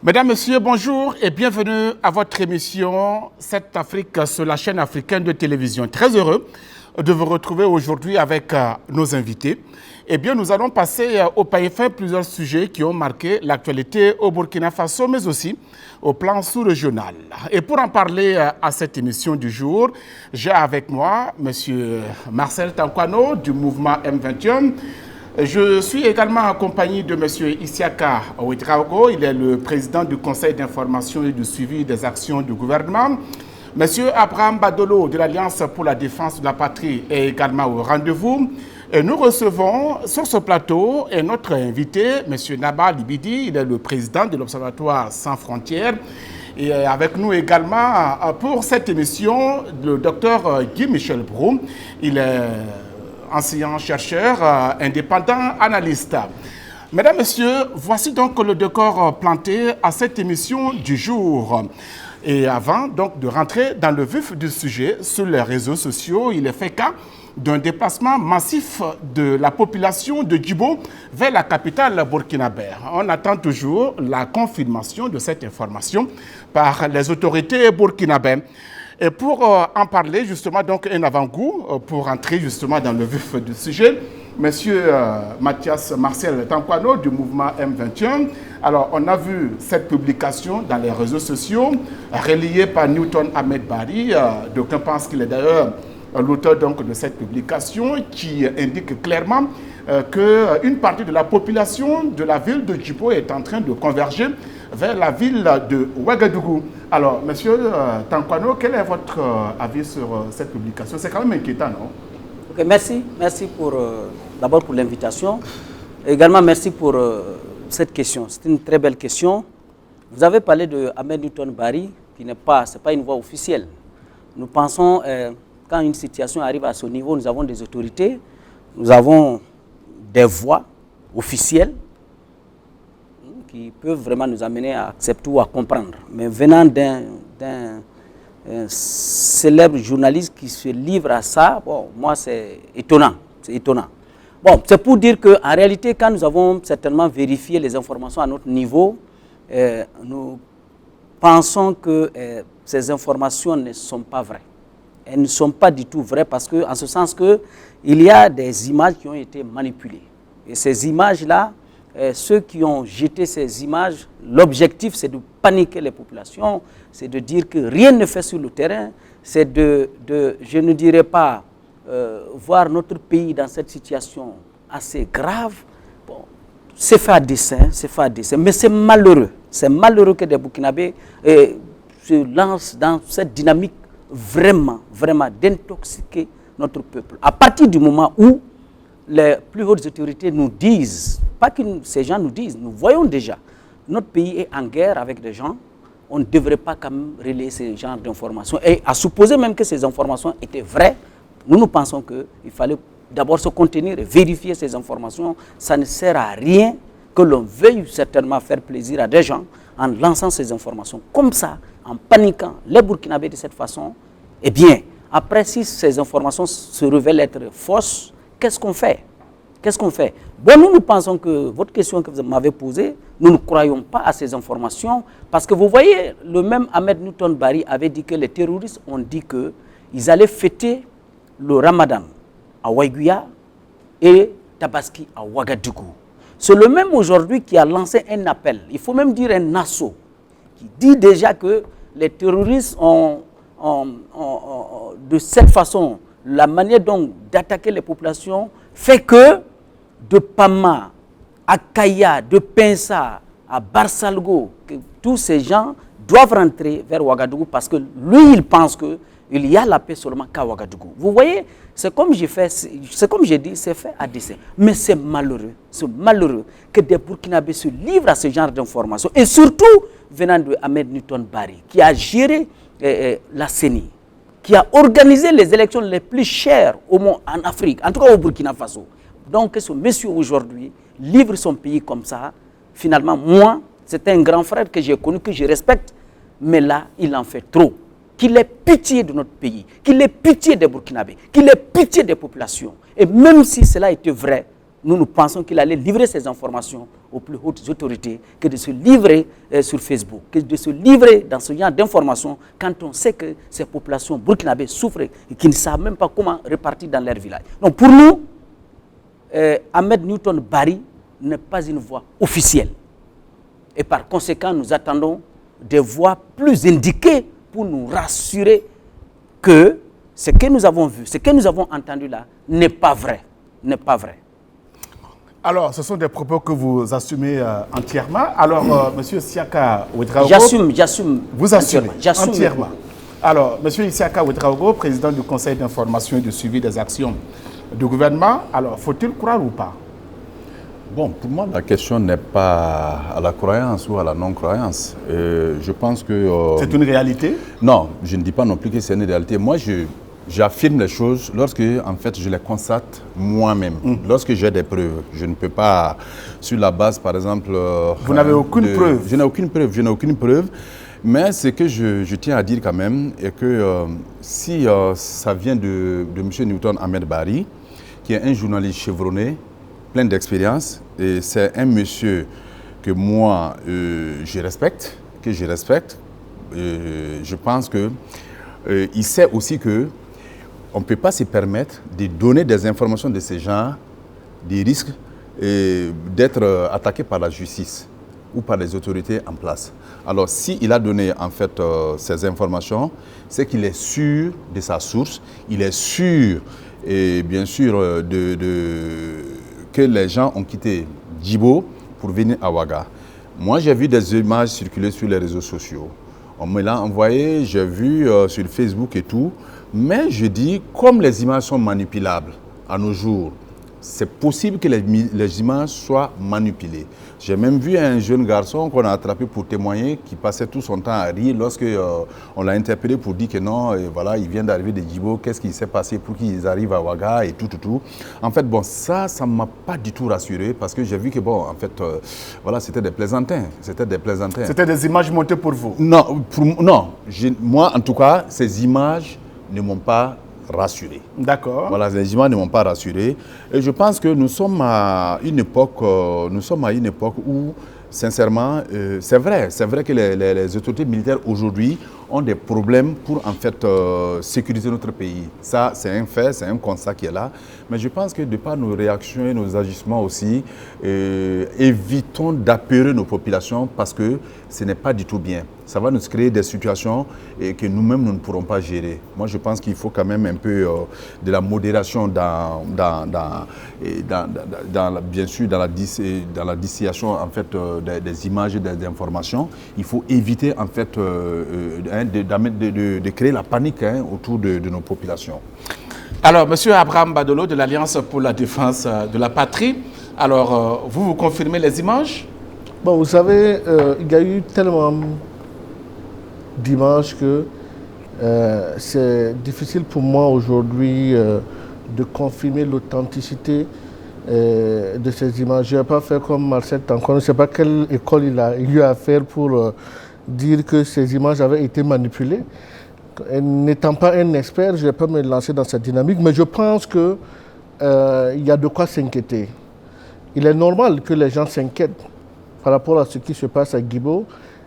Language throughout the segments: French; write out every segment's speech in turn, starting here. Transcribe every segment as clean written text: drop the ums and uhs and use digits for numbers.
Mesdames, Messieurs, bonjour et bienvenue à votre émission 7 Afrique sur la chaîne africaine de télévision. Très heureux de vous retrouver aujourd'hui avec nos invités. Eh bien, nous allons passer au paille fin plusieurs sujets qui ont marqué l'actualité au Burkina Faso, mais aussi au plan sous-régional. Et pour en parler à cette émission du jour, j'ai avec moi M. Marcel Tankwano du mouvement M21. Je suis également accompagné de M. Isiaka Ouedraogo, il est le président du Conseil d'information et de suivi des actions du gouvernement. M. Abraham Badolo de l'Alliance pour la défense de la patrie est également au rendez-vous. Et nous recevons sur ce plateau notre invité, M. Naba Libidi, il est le président de l'Observatoire Sans Frontières. Et avec nous également pour cette émission, le docteur Guy Michel Brou, il est enseignant-chercheur, indépendant, analyste. Mesdames, Messieurs, voici donc le décor planté à cette émission du jour. Et avant donc de rentrer dans le vif du sujet, sur les réseaux sociaux, il est fait cas d'un déplacement massif de la population de Djibo vers la capitale burkinabé. On attend toujours la confirmation de cette information par les autorités burkinabées. Et pour en parler justement, donc un avant-goût, pour entrer justement dans le vif du sujet, Monsieur Mathias Marcel Tankwano du mouvement M21. Alors, on a vu cette publication dans les réseaux sociaux, relayée par Newton Ahmed Bari. D'aucuns pensent qu'il est d'ailleurs l'auteur donc de cette publication qui indique clairement qu'une partie de la population de la ville de Djibo est en train de converger vers la ville de Ouagadougou. Alors, monsieur Tankwano, quel est votre avis sur cette publication? C'est quand même inquiétant, non? Okay, merci d'abord pour l'invitation. Également, merci pour cette question. C'est une très belle question. Vous avez parlé de Ahmed Newton Bari, qui n'est pas, c'est pas une voix officielle. Nous pensons, quand une situation arrive à ce niveau, nous avons des autorités, nous avons des voix officielles qui peuvent vraiment nous amener à accepter ou à comprendre. Mais venant d'un célèbre journaliste qui se livre à ça, bon, moi c'est étonnant. Bon, c'est pour dire qu'en réalité, quand nous avons certainement vérifié les informations à notre niveau, nous pensons que ces informations ne sont pas vraies. Elles ne sont pas du tout vraies parce que, en ce sens qu'il y a des images qui ont été manipulées. Et ces images-là, ceux qui ont jeté ces images, l'objectif c'est de paniquer les populations, c'est de dire que rien ne fait sur le terrain, c'est je ne dirais pas, voir notre pays dans cette situation assez grave. Bon, c'est fait à dessein, mais c'est malheureux que des Burkinabés se lancent dans cette dynamique vraiment d'intoxiquer notre peuple. À partir du moment où les plus hautes autorités nous disent, pas que ces gens nous disent, nous voyons déjà, notre pays est en guerre avec des gens, on ne devrait pas quand même relayer ce genre d'informations. Et à supposer même que ces informations étaient vraies, nous pensons qu'il fallait d'abord se contenir et vérifier ces informations. Ça ne sert à rien que l'on veuille certainement faire plaisir à des gens en lançant ces informations comme ça, en paniquant les Burkinabés de cette façon. Eh bien, après, si ces informations se révèlent être fausses, qu'est-ce qu'on fait? Bon, nous pensons que votre question que vous m'avez posée, nous ne croyons pas à ces informations parce que vous voyez, le même Ahmed Newton Bari avait dit que les terroristes ont dit qu'ils allaient fêter le Ramadan à Waiguya et Tabaski à Ouagadougou. C'est le même aujourd'hui qui a lancé un appel, il faut même dire un assaut, qui dit déjà que les terroristes ont de cette façon, la manière donc d'attaquer les populations fait que de Pama, à Kaya, de Pensa, à Barsalgo, que tous ces gens doivent rentrer vers Ouagadougou parce que lui, il pense qu'il y a la paix seulement qu'à Ouagadougou. Vous voyez, c'est comme j'ai dit, c'est fait à dessein. Mais c'est malheureux que des Burkinabés se livrent à ce genre d'informations. Et surtout, venant de Ahmed Newton Bari, qui a géré la CENI, qui a organisé les élections les plus chères au monde en Afrique, en tout cas au Burkina Faso. Donc, ce monsieur aujourd'hui livre son pays comme ça. Finalement, moi, c'est un grand frère que j'ai connu, que je respecte, mais là, il en fait trop. Qu'il ait pitié de notre pays, qu'il ait pitié des Burkinabés, qu'il ait pitié des populations. Et même si cela était vrai, nous pensons qu'il allait livrer ces informations aux plus hautes autorités que de se livrer sur Facebook, que de se livrer dans ce genre d'informations quand on sait que ces populations burkinabées souffrent et qui ne savent même pas comment repartir dans leur village. Donc pour nous, Ahmed Newton Barry n'est pas une voix officielle. Et par conséquent, nous attendons des voix plus indiquées pour nous rassurer que ce que nous avons vu, ce que nous avons entendu là, n'est pas vrai. N'est pas vrai. Alors, ce sont des propos que vous assumez entièrement. Alors, Monsieur Isiaka Ouedraogo... J'assume. Vous assumez j'assume entièrement. Alors, Monsieur Isiaka Ouedraogo, président du Conseil d'information et de suivi des actions du gouvernement, alors, faut-il croire ou pas? Bon, pour moi, la question n'est pas à la croyance ou à la non-croyance. Je pense que... c'est une réalité? Non, je ne dis pas non plus que c'est une réalité. Moi, j'affirme les choses lorsque, en fait, je les constate moi-même. Lorsque j'ai des preuves. Je ne peux pas, sur la base, par exemple... Vous n'avez aucune preuve? Je n'ai aucune preuve. Mais ce que je tiens à dire quand même est que si ça vient de M. Newton Ahmed Barry, qui est un journaliste chevronné, plein d'expérience, et c'est un monsieur que moi, je respecte. Je pense qu'il sait aussi que on ne peut pas se permettre de donner des informations de ce genre, des risques d'être attaqué par la justice ou par les autorités en place. Alors, s'il a donné en fait ces informations, c'est qu'il est sûr de sa source, il est sûr, et bien sûr, que les gens ont quitté Djibo pour venir à Ouaga. Moi, j'ai vu des images circuler sur les réseaux sociaux. On me l'a envoyé, j'ai vu sur Facebook et tout. Mais je dis, comme les images sont manipulables à nos jours, c'est possible que les images soient manipulées. J'ai même vu un jeune garçon qu'on a attrapé pour témoigner qui passait tout son temps à rire lorsque on l'a interpellé pour dire que non, voilà, il vient d'arriver de Djibo, qu'est-ce qui s'est passé pour qu'ils arrivent à Ouaga et tout. En fait, bon, ça ne m'a pas du tout rassuré parce que j'ai vu que, bon, en fait, voilà, c'était des plaisantins. C'était des images montées pour vous? Non, moi, en tout cas, ces images ne m'ont pas rassuré. D'accord. Voilà, les images ne m'ont pas rassuré. Et je pense que nous sommes à une époque où, sincèrement, c'est vrai que les autorités militaires aujourd'hui ont des problèmes pour en fait sécuriser notre pays. Ça, c'est un fait, c'est un constat qui est là. Mais je pense que de par nos réactions et nos agissements aussi, évitons d'apeurer nos populations parce que ce n'est pas du tout bien. Ça va nous créer des situations que nous-mêmes, nous ne pourrons pas gérer. Moi, je pense qu'il faut quand même un peu de la modération bien sûr, dans la distillation en fait, des images et des informations. Il faut éviter en fait de créer la panique autour de nos populations. Alors, M. Abraham Badolo de l'Alliance pour la défense de la patrie, alors vous confirmez les images? Bon, vous savez, il y a eu tellement d'images que c'est difficile pour moi aujourd'hui de confirmer l'authenticité de ces images. Je ne vais pas faire comme Marcel Tancon, je ne sais pas quelle école il a eu à faire pour dire que ces images avaient été manipulées. N'étant pas un expert, je ne vais pas me lancer dans cette dynamique, mais je pense qu'il y a de quoi s'inquiéter. Il est normal que les gens s'inquiètent par rapport à ce qui se passe à Djibo.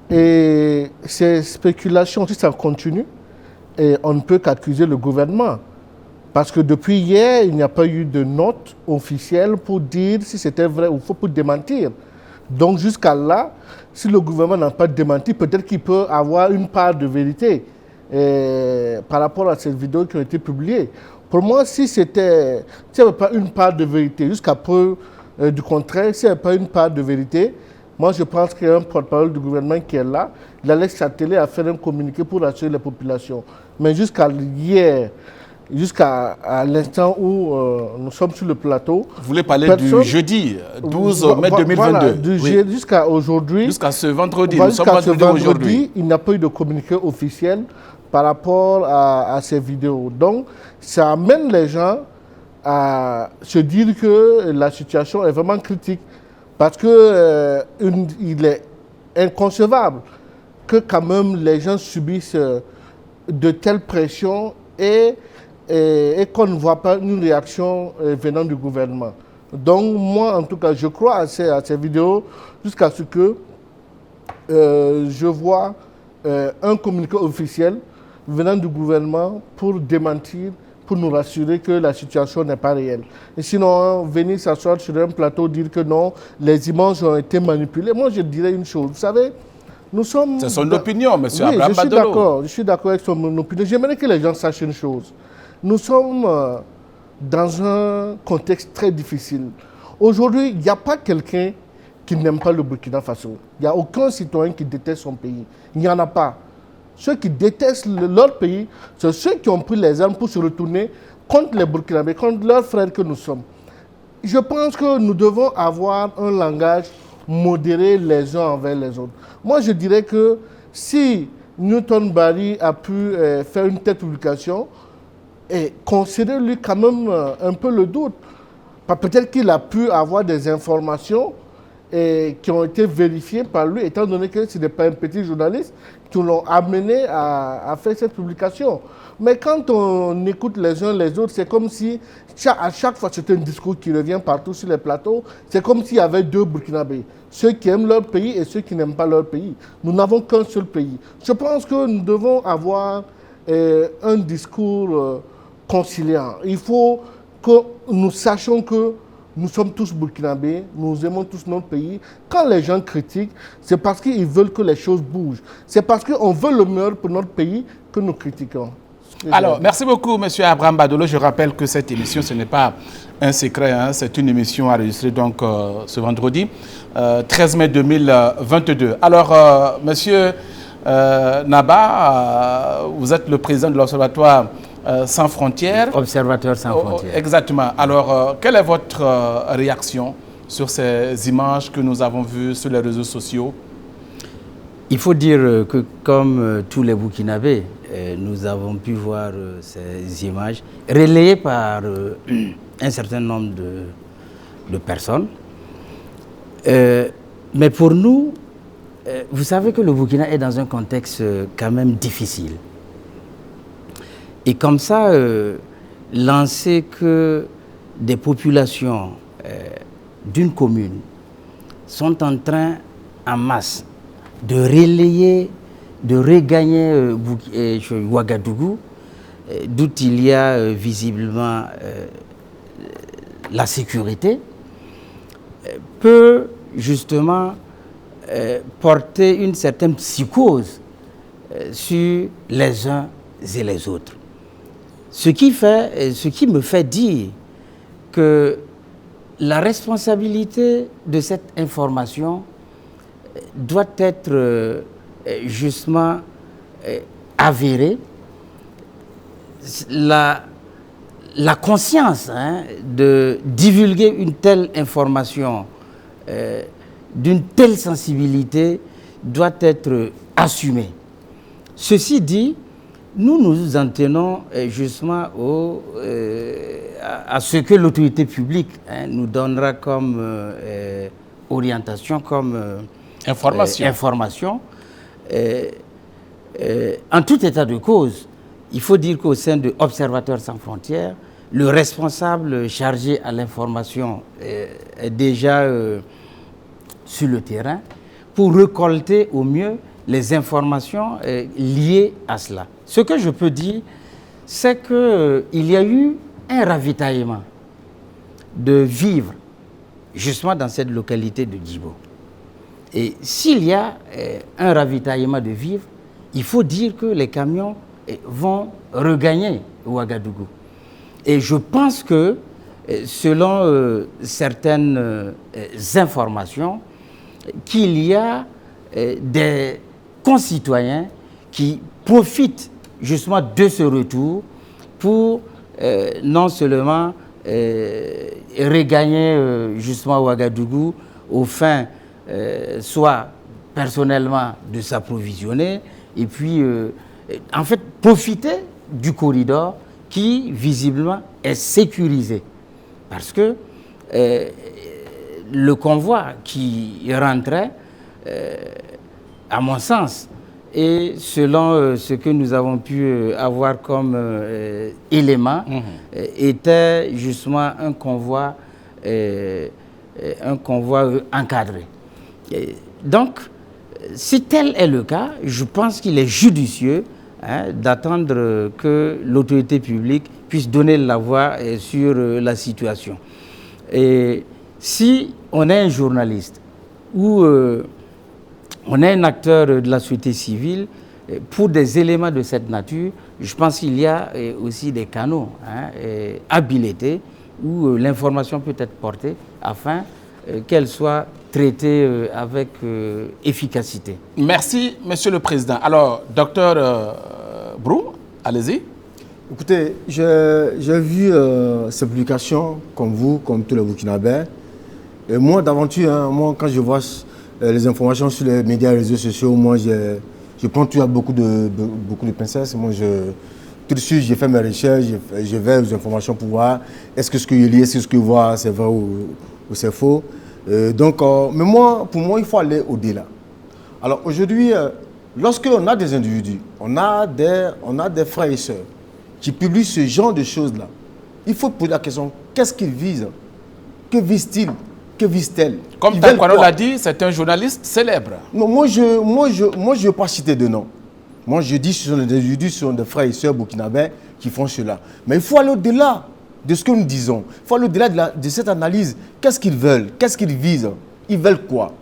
Et ces spéculations, si ça continue, et on ne peut qu'accuser le gouvernement. Parce que depuis hier, il n'y a pas eu de note officielle pour dire si c'était vrai ou faux, pour démentir. Donc jusqu'à là, si le gouvernement n'a pas démenti, peut-être qu'il peut avoir une part de vérité par rapport à ces vidéos qui ont été publiées. Pour moi, si s'il n'y avait pas une part de vérité, jusqu'à peu du contraire, s'il n'y avait pas une part de vérité, moi je pense qu'il y a un porte-parole du gouvernement qui est là, il allait s'atteler à faire un communiqué pour rassurer les populations. Mais jusqu'à hier, jusqu'à l'instant où nous sommes sur le plateau... Vous voulez parler du jeudi 12 mai 2022? Voilà, jusqu'à aujourd'hui... Jusqu'à ce vendredi, nous sommes vendredi aujourd'hui. Il n'y a pas eu de communiqué officiel par rapport à ces vidéos. Donc, ça amène les gens à se dire que la situation est vraiment critique. Parce que il est inconcevable que quand même les gens subissent de telles pressions et qu'on ne voit pas une réaction venant du gouvernement. Donc moi, en tout cas, je crois à ces vidéos jusqu'à ce que je vois un communiqué officiel venant du gouvernement pour démentir, pour nous rassurer que la situation n'est pas réelle. Et sinon, venir s'asseoir sur un plateau, dire que non, les images ont été manipulées. Moi, je dirais une chose. Vous savez, nous sommes... C'est son opinion, M. Oui, Abraham Badolo. je suis d'accord avec son opinion. J'aimerais que les gens sachent une chose. Nous sommes dans un contexte très difficile. Aujourd'hui, il n'y a pas quelqu'un qui n'aime pas le Burkina Faso. Il n'y a aucun citoyen qui déteste son pays. Il n'y en a pas. Ceux qui détestent leur pays, c'est ceux qui ont pris les armes pour se retourner contre les Burkinabés, contre leurs frères que nous sommes. Je pense que nous devons avoir un langage modéré les uns envers les autres. Moi, je dirais que si Newton Barry a pu faire une telle publication, et considérez-lui quand même un peu le doute. Peut-être qu'il a pu avoir des informations qui ont été vérifiées par lui, étant donné que ce n'est pas un petit journaliste qui l'ont amené à faire cette publication. Mais quand on écoute les uns les autres, c'est comme si à chaque fois c'est un discours qui revient partout sur les plateaux, c'est comme s'il y avait deux Burkinabés, ceux qui aiment leur pays et ceux qui n'aiment pas leur pays. Nous n'avons qu'un seul pays. Je pense que nous devons avoir un discours conciliant. Il faut que nous sachions que nous sommes tous burkinabés, nous aimons tous notre pays. Quand les gens critiquent, c'est parce qu'ils veulent que les choses bougent. C'est parce qu'on veut le meilleur pour notre pays que nous critiquons. Alors, merci beaucoup, M. Abraham Badolo. Je rappelle que cette émission, ce n'est pas un secret, hein, c'est une émission enregistrée donc, ce vendredi, 13 mai 2022. Alors, M. Naba, vous êtes le président de l'Observatoire sans frontières. Observateur sans frontières. Exactement. Alors, quelle est votre réaction sur ces images que nous avons vues sur les réseaux sociaux? Il faut dire que comme tous les Burkinabés, nous avons pu voir ces images relayées par un certain nombre de personnes. Mais pour nous, vous savez que le Burkina est dans un contexte quand même difficile. Et comme ça, lancer que des populations d'une commune sont en train, en masse, de relayer, de regagner Ouagadougou, d'où il y a visiblement la sécurité, peut justement porter une certaine psychose sur les uns et les autres. Ce qui me fait dire que la responsabilité de cette information doit être justement avérée. La conscience de divulguer une telle information d'une telle sensibilité doit être assumée. Ceci dit, nous nous en tenons justement à ce que l'autorité publique nous donnera comme orientation, comme information. En tout état de cause, il faut dire qu'au sein de Observateurs sans frontières, le responsable chargé à l'information est déjà sur le terrain pour récolter au mieux les informations liées à cela. Ce que je peux dire, c'est qu'il y a eu un ravitaillement de vivres justement dans cette localité de Djibo. Et s'il y a un ravitaillement de vivres, il faut dire que les camions vont regagner Ouagadougou. Et je pense que, selon certaines informations, qu'il y a des concitoyens qui profitent justement de ce retour pour non seulement regagner justement Ouagadougou aux fins soit personnellement de s'approvisionner et puis en fait profiter du corridor qui visiblement est sécurisé parce que le convoi qui rentrait à mon sens et selon ce que nous avons pu avoir comme élément était justement un convoi un convoi encadré. Donc, si tel est le cas, je pense qu'il est judicieux d'attendre que l'autorité publique puisse donner la voix sur la situation. Et si on est un journaliste ou on est un acteur de la société civile, pour des éléments de cette nature, je pense qu'il y a aussi des canaux habilités où l'information peut être portée afin qu'elle soit traitée avec efficacité. Merci, Monsieur le Président. Alors, docteur Brou, allez-y. Écoutez, j'ai vu ces publications, comme vous, comme tous les Burkinabés. Et moi, d'aventure, moi, quand je vois les informations sur les médias et les réseaux sociaux, moi, je prends toujours beaucoup de pincettes. Moi, tout de suite, j'ai fait mes recherches, je vais aux informations pour voir est-ce que ce que je lis, est-ce que ce que je vois, c'est vrai ou c'est faux. Donc, mais moi, pour moi, il faut aller au-delà. Alors aujourd'hui, lorsqu'on a des individus, on a des frères et sœurs qui publient ce genre de choses-là, il faut poser la question, qu'est-ce qu'ils visent? Que visent-ils? Que visent-elles? Comme Takwano l'a dit, c'est un journaliste célèbre. Non, moi, je ne veux pas citer de nom. Moi, je dis que ce sont des individus, ce sont des frères et sœurs burkinabés qui font cela. Mais il faut aller au-delà de ce que nous disons. Il faut aller au-delà de cette analyse. Qu'est-ce qu'ils veulent? Qu'est-ce qu'ils visent? Ils veulent quoi?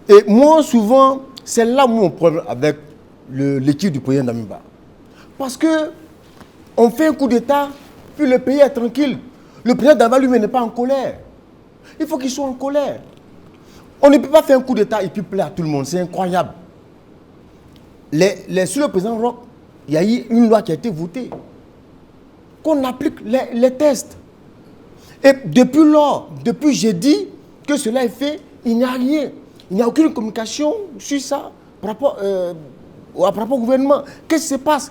Et moi, souvent, c'est là mon problème avec l'équipe du président Damiba. Parce que on fait un coup d'État, puis le pays est tranquille. Le président Damiba lui-même n'est pas en colère. Il faut qu'il soit en colère. On ne peut pas faire un coup d'État et puis plaire à tout le monde. C'est incroyable. Sur le président Roch, il y a eu une loi qui a été votée. Qu'on applique les tests. Et depuis lors, depuis jeudi que cela est fait, il n'y a rien. Il n'y a aucune communication sur ça par rapport au gouvernement. Qu'est-ce qui se passe?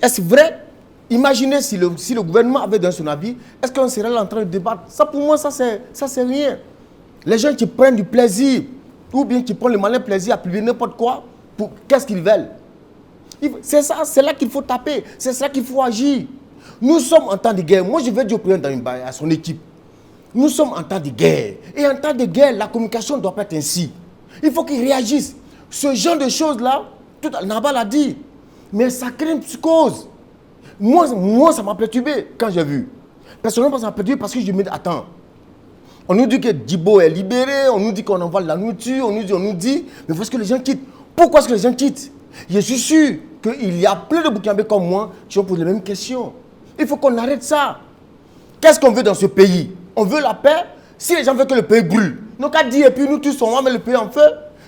Est-ce vrai? Imaginez si le gouvernement avait donné son avis, est-ce qu'on serait là en train de débattre? Ça, pour moi, ça c'est rien. Les gens qui prennent du plaisir, ou bien qui prennent le malin plaisir à publier n'importe quoi, qu'est-ce qu'ils veulent? C'est ça, c'est là qu'il faut taper, c'est ça qu'il faut agir. Nous sommes en temps de guerre. Moi, je vais dire au président Damiba et à son équipe, nous sommes en temps de guerre. Et en temps de guerre, la communication ne doit pas être ainsi. Il faut qu'ils réagissent. Ce genre de choses-là, tout Naba l'a dit, mais ça crée une psychose. Moi, ça m'a perturbé quand j'ai vu. Personnellement, ça m'a perturbé parce que je me dis, attends, on nous dit que Djibo est libéré, on nous dit qu'on envoie de la nourriture, on nous dit, mais parce que les gens quittent. Pourquoi est-ce que les gens quittent? Je suis sûr qu'il y a plein de Burkinabés comme moi qui ont posé les mêmes questions. Il faut qu'on arrête ça. Qu'est-ce qu'on veut dans ce pays? On veut la paix. Si les gens veulent que le pays brûle, donc à dire et puis nous tous on va mettre le pays en feu.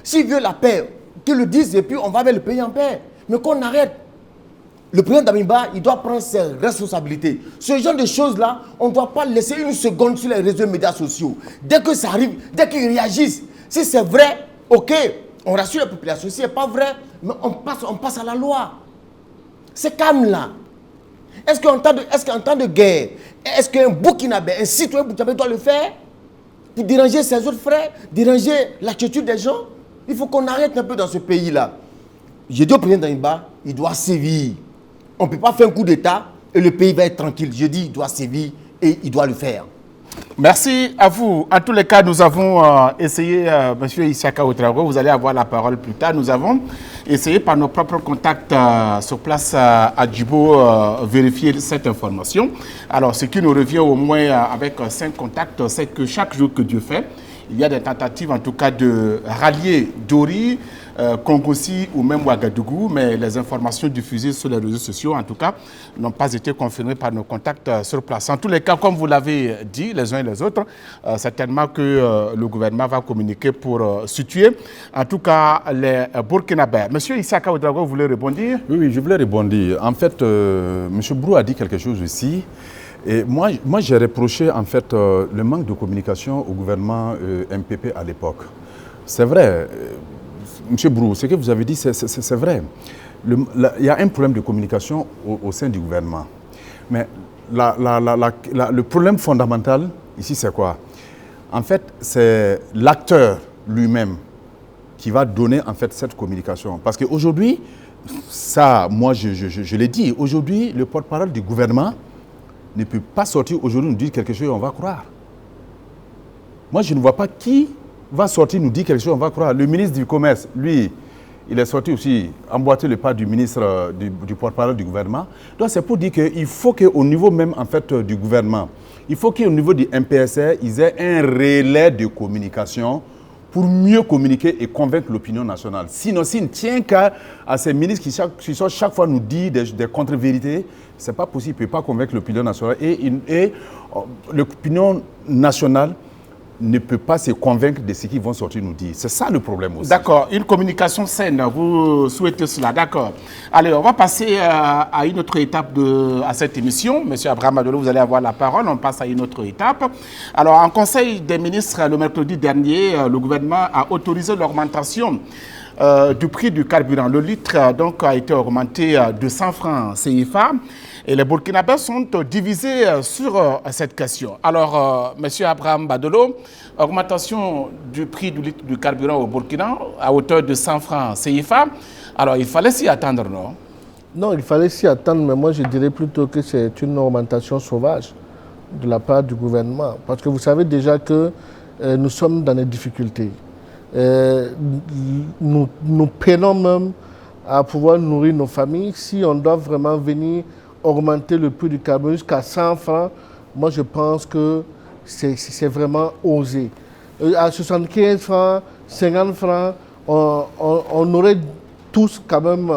S'ils veulent la paix, qu'ils le disent et puis on va mettre le pays en paix. Mais qu'on arrête. Le président Damiba, il doit prendre ses responsabilités. Ce genre de choses-là, on ne doit pas laisser une seconde sur les réseaux médias sociaux. Dès que ça arrive, dès qu'ils réagissent, si c'est vrai, ok, on rassure la population. Si ce n'est pas vrai, mais on passe à la loi. C'est calme là. Est-ce qu'en temps de guerre, est-ce qu'un Burkinabé, un citoyen Burkinabé doit le faire pour déranger ses autres frères, déranger l'attitude des gens? Il faut qu'on arrête un peu dans ce pays-là. J'ai dit au président Damiba, il doit sévir. On ne peut pas faire un coup d'État et le pays va être tranquille. Je dis, il doit sévir et il doit le faire. Merci à vous. En tous les cas, nous avons essayé, M. Isaka Ouedraogo, vous allez avoir la parole plus tard. Nous avons essayé par nos propres contacts sur place à Djibo vérifier cette information. Alors, ce qui nous revient au moins avec 5 contacts, c'est que chaque jour que Dieu fait, il y a des tentatives en tout cas de rallier Dori, Kongossi ou même Ouagadougou, mais les informations diffusées sur les réseaux sociaux, en tout cas, n'ont pas été confirmées par nos contacts sur place. En tous les cas, comme vous l'avez dit, les uns et les autres, certainement que le gouvernement va communiquer pour situer, en tout cas, les Burkinabés. Monsieur Isaka Ouedraogo, vous voulez rebondir? Oui, je voulais rebondir. En fait, M. Brou a dit quelque chose aussi. Et moi j'ai reproché en fait le manque de communication au gouvernement MPP à l'époque. C'est vrai, M. Brou, ce que vous avez dit, c'est vrai. Il y a un problème de communication au sein du gouvernement. Mais le problème fondamental ici, c'est quoi? En fait, c'est l'acteur lui-même qui va donner en fait cette communication. Parce qu'aujourd'hui, ça, moi je l'ai dit, aujourd'hui, le porte-parole du gouvernement ne peut pas sortir aujourd'hui nous dire quelque chose et on va croire. Moi, je ne vois pas qui va sortir nous dire quelque chose, on va croire. Le ministre du Commerce, lui, il est sorti aussi emboîter le pas du ministre, du porte-parole du gouvernement. Donc, c'est pour dire qu'il faut qu'au niveau même, en fait, du gouvernement, il faut qu'au niveau du MPSR, ils aient un relais de communication pour mieux communiquer et convaincre l'opinion nationale. Sinon, s'il ne tient qu'à ces ministres qui sortent chaque fois nous dire des contre-vérités, ce n'est pas possible, il ne peut pas convaincre l'opinion nationale. Et l'opinion nationale ne peut pas se convaincre de ce qu'ils vont sortir nous dire. C'est ça le problème aussi. D'accord, une communication saine, vous souhaitez cela, d'accord. Allez, on va passer à une autre étape à cette émission. Monsieur Abraham Badolo, vous allez avoir la parole, on passe à une autre étape. Alors, en Conseil des ministres, le mercredi dernier, le gouvernement a autorisé l'augmentation du prix du carburant. Le litre donc, a été augmenté de 100 francs CFA. Et les Burkinabés sont divisés sur cette question. Alors, Monsieur Abraham Badolo, augmentation du prix du litre du carburant au Burkina à hauteur de 100 francs CFA. Alors, il fallait s'y attendre, non? Non, il fallait s'y attendre, mais moi je dirais plutôt que c'est une augmentation sauvage de la part du gouvernement. Parce que vous savez déjà que nous sommes dans des difficultés. Nous peinons même à pouvoir nourrir nos familles. Si on doit vraiment venir augmenter le prix du carburant jusqu'à 100 francs, moi je pense que c'est vraiment osé. À 75 francs, 50 francs, on aurait tous quand même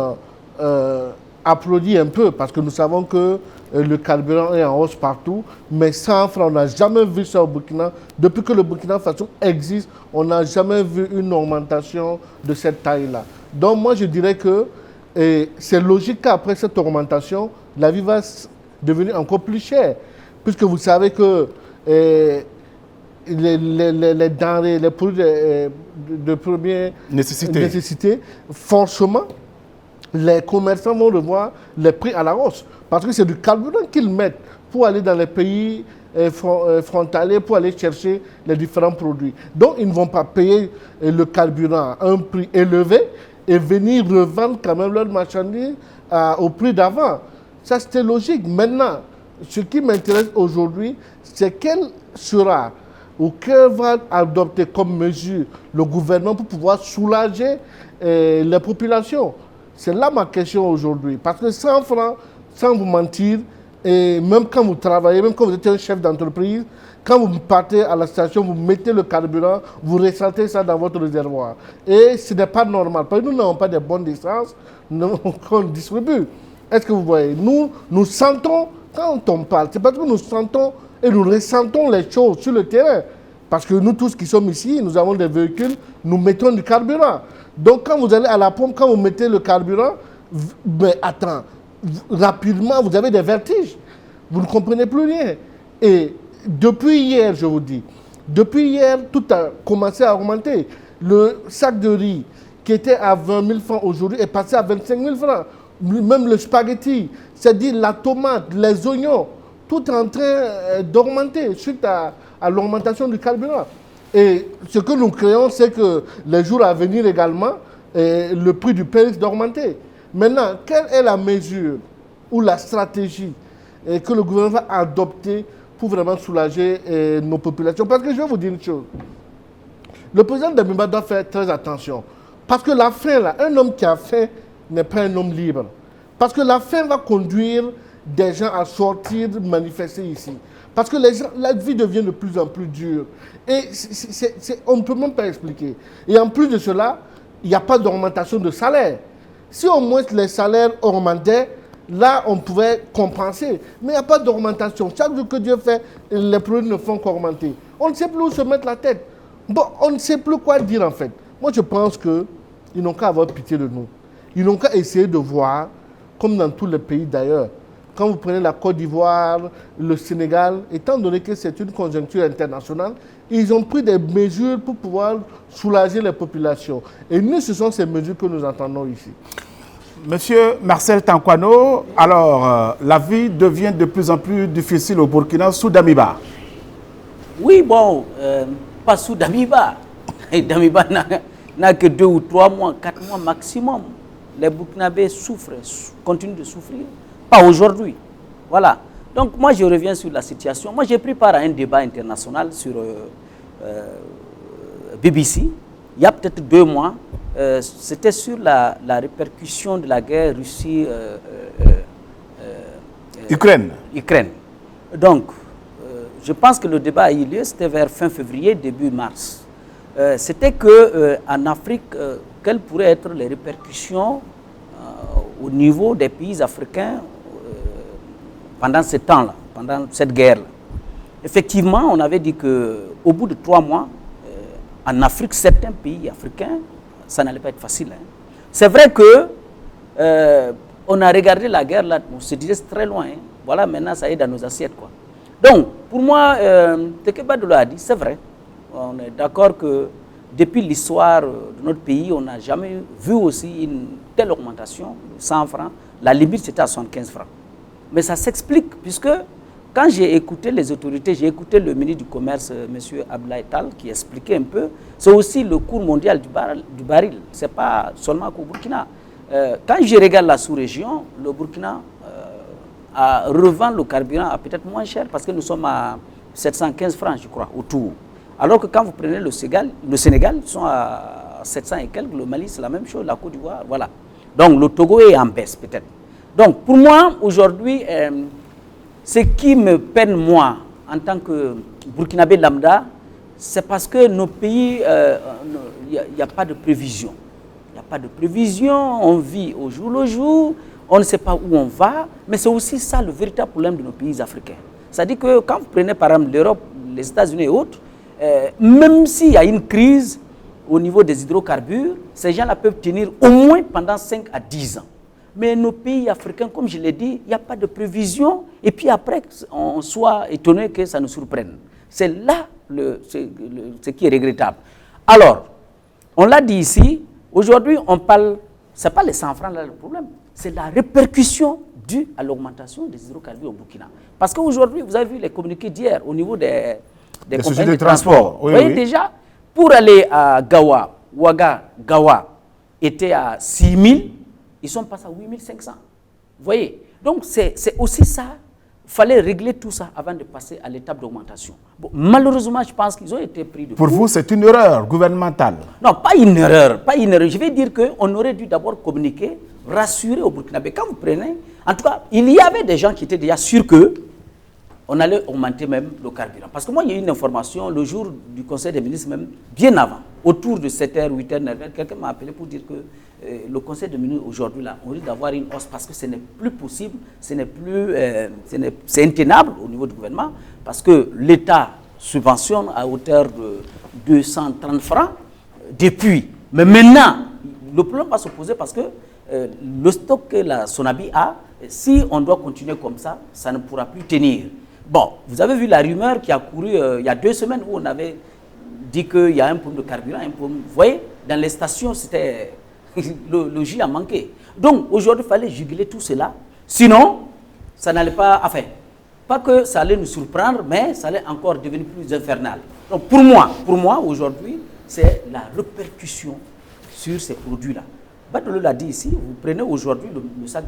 applaudi un peu parce que nous savons que le carburant est en hausse partout, mais 100 francs, on n'a jamais vu ça au Burkina. Depuis que le Burkina Faso existe, on n'a jamais vu une augmentation de cette taille-là. Donc moi je dirais que c'est logique qu'après cette augmentation, la vie va devenir encore plus chère. Puisque vous savez que les denrées, les produits de première nécessité, forcément, les commerçants vont revoir les prix à la hausse. Parce que c'est du carburant qu'ils mettent pour aller dans les pays frontaliers, pour aller chercher les différents produits. Donc, ils ne vont pas payer le carburant à un prix élevé et venir revendre quand même leurs marchandises au prix d'avant. Ça, c'était logique. Maintenant, ce qui m'intéresse aujourd'hui, c'est quelle sera ou que va adopter comme mesure le gouvernement pour pouvoir soulager les populations. C'est là ma question aujourd'hui. Parce que 100 francs, sans vous mentir, et même quand vous travaillez, même quand vous êtes un chef d'entreprise, quand vous partez à la station, vous mettez le carburant, vous ressentez ça dans votre réservoir. Et ce n'est pas normal. Parce que nous n'avons pas de bonnes essences qu'on distribue. Est-ce que vous voyez? Nous sentons, quand on parle, c'est parce que nous sentons et nous ressentons les choses sur le terrain. Parce que nous tous qui sommes ici, nous avons des véhicules, nous mettons du carburant. Donc quand vous allez à la pompe, quand vous mettez le carburant, mais attends, rapidement, vous avez des vertiges. Vous ne comprenez plus rien. Et depuis hier, je vous dis, depuis hier, tout a commencé à augmenter. Le sac de riz qui était à 20 000 francs aujourd'hui est passé à 25 000 francs. Même le spaghetti, c'est-à-dire la tomate, les oignons, tout est en train d'augmenter suite à l'augmentation du carburant. Et ce que nous créons, c'est que les jours à venir également, le prix du pain risque d'augmenter. Maintenant, quelle est la mesure ou la stratégie que le gouvernement va adopter pour vraiment soulager nos populations? Parce que je vais vous dire une chose. Le président Damiba doit faire très attention. Parce que la faim, là, un homme qui a faim n'est pas un homme libre. Parce que la faim va conduire des gens à sortir manifester ici. Parce que la vie devient de plus en plus dure. Et on ne peut même pas expliquer. Et en plus de cela, il n'y a pas d'augmentation de salaire. Si au moins les salaires augmentaient, là, on pouvait compenser. Mais il n'y a pas d'augmentation. Chaque jour que Dieu fait, les produits ne font qu'augmenter. On ne sait plus où se mettre la tête. Bon, on ne sait plus quoi dire en fait. Moi, je pense qu'ils n'ont qu'à avoir pitié de nous. Ils n'ont qu'à essayer de voir, comme dans tous les pays d'ailleurs, quand vous prenez la Côte d'Ivoire, le Sénégal, étant donné que c'est une conjoncture internationale, ils ont pris des mesures pour pouvoir soulager les populations. Et nous, ce sont ces mesures que nous entendons ici. Monsieur Marcel Tankwano, alors la vie devient de plus en plus difficile au Burkina sous Damiba. Oui, bon, pas sous Damiba. Damiba n'a que 2 ou 3 mois, 4 mois maximum. Les Burkinabés souffrent, continuent de souffrir. Pas aujourd'hui. Voilà. Donc moi je reviens sur la situation. Moi j'ai pris part à un débat international sur BBC, il y a peut-être 2 mois, c'était sur la répercussion de la guerre Ukraine. Ukraine. Donc, je pense que le débat a eu lieu, c'était vers fin février, début mars. C'était qu'en Afrique, quelles pourraient être les répercussions au niveau des pays africains pendant ce temps-là, pendant cette guerre-là. Effectivement, on avait dit qu'au bout de 3 mois, en Afrique, certains pays africains, ça n'allait pas être facile. Hein. C'est vrai que on a regardé la guerre là, on se disait c'est très loin. Hein. Voilà, maintenant ça est dans nos assiettes, quoi. Donc, pour moi, Teke Badolo a dit, c'est vrai. On est d'accord que depuis l'histoire de notre pays, on n'a jamais vu aussi une telle augmentation, 100 francs. La limite, c'était à 75 francs. Mais ça s'explique, puisque quand j'ai écouté les autorités, j'ai écouté le ministre du Commerce, M. Abdoulaye Tall, qui expliquait un peu, c'est aussi le cours mondial du baril. Ce n'est pas seulement qu'au Burkina. Quand je regarde la sous-région, le Burkina revend le carburant à peut-être moins cher, parce que nous sommes à 715 francs, je crois, autour. Alors que quand vous prenez le Sénégal, ils sont à 700 et quelques, le Mali c'est la même chose, la Côte d'Ivoire, voilà. Donc le Togo est en baisse peut-être. Donc pour moi, aujourd'hui, ce qui me peine moi, en tant que Burkinabé lambda, c'est parce que nos pays, il n'y a pas de prévision. Il n'y a pas de prévision, on vit au jour le jour, on ne sait pas où on va, mais c'est aussi ça le véritable problème de nos pays africains. C'est-à-dire que quand vous prenez par exemple l'Europe, les États-Unis et autres, même s'il y a une crise au niveau des hydrocarbures, ces gens-là peuvent tenir au moins pendant 5 à 10 ans. Mais nos pays africains, comme je l'ai dit, il n'y a pas de prévision, et puis après, on soit étonné que ça nous surprenne. C'est là ce qui est regrettable. Alors, on l'a dit ici, aujourd'hui, on parle, ce n'est pas les 100 francs là le problème, c'est la répercussion due à l'augmentation des hydrocarbures au Burkina. Parce qu'aujourd'hui, vous avez vu les communiqués d'hier au niveau des sociétés de transport. Oui, vous voyez déjà, pour aller à Gawa, Ouaga, Gawa était à 6 000, ils sont passés à 8 500. Vous voyez? Donc, c'est aussi ça. Il fallait régler tout ça avant de passer à l'étape d'augmentation. Bon, malheureusement, je pense qu'ils ont été pris de Pour vous, c'est une erreur gouvernementale? Non, pas une erreur. Pas une erreur. Je vais dire qu'on aurait dû d'abord communiquer, rassurer au Burkinabé. Quand vous prenez, en tout cas, il y avait des gens qui étaient déjà sûrs qu'on allait augmenter même le carburant. Parce que moi, il y a eu une information le jour du Conseil des ministres, même bien avant, autour de 7h, 8h, 9h, quelqu'un m'a appelé pour dire que le Conseil des ministres aujourd'hui, là, on risque d'avoir une hausse parce que ce n'est plus possible, c'est intenable au niveau du gouvernement, parce que l'État subventionne à hauteur de 230 francs depuis. Mais maintenant, le problème va se poser parce que le stock que la Sonabi a, si on doit continuer comme ça, ça ne pourra plus tenir. Bon, vous avez vu la rumeur qui a couru il y a 2 semaines où on avait dit qu'il y a un problème de carburant, un problème. Vous voyez, dans les stations, c'était le jus a manqué. Donc aujourd'hui, il fallait juguler tout cela. Sinon, ça n'allait pas. Enfin, pas que ça allait nous surprendre, mais ça allait encore devenir plus infernal. Donc pour moi aujourd'hui, c'est la répercussion sur ces produits-là. Badolo l'a dit ici, vous prenez aujourd'hui le sac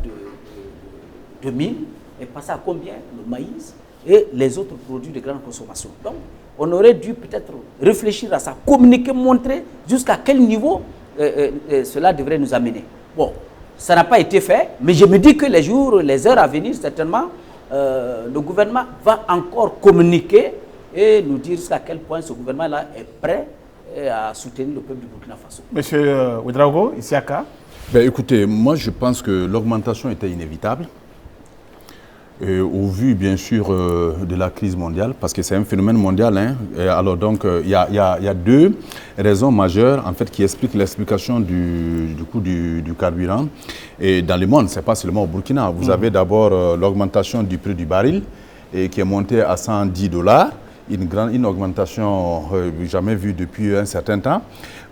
de mil et passez à combien le maïs et les autres produits de grande consommation. Donc, on aurait dû peut-être réfléchir à ça, communiquer, montrer jusqu'à quel niveau cela devrait nous amener. Bon, ça n'a pas été fait, mais je me dis que les heures à venir, certainement, le gouvernement va encore communiquer et nous dire jusqu'à quel point ce gouvernement-là est prêt à soutenir le peuple du Burkina Faso. Monsieur Ouedraogo, Isiaka. Écoutez, moi je pense que l'augmentation était inévitable. Au vu bien sûr de la crise mondiale, parce que c'est un phénomène mondial. Hein. Alors donc il y a 2 raisons majeures en fait qui expliquent l'explication du coût du carburant. Et dans le monde, c'est pas seulement au Burkina. Vous avez d'abord l'augmentation du prix du baril qui est monté à $110, une augmentation jamais vue depuis un certain temps.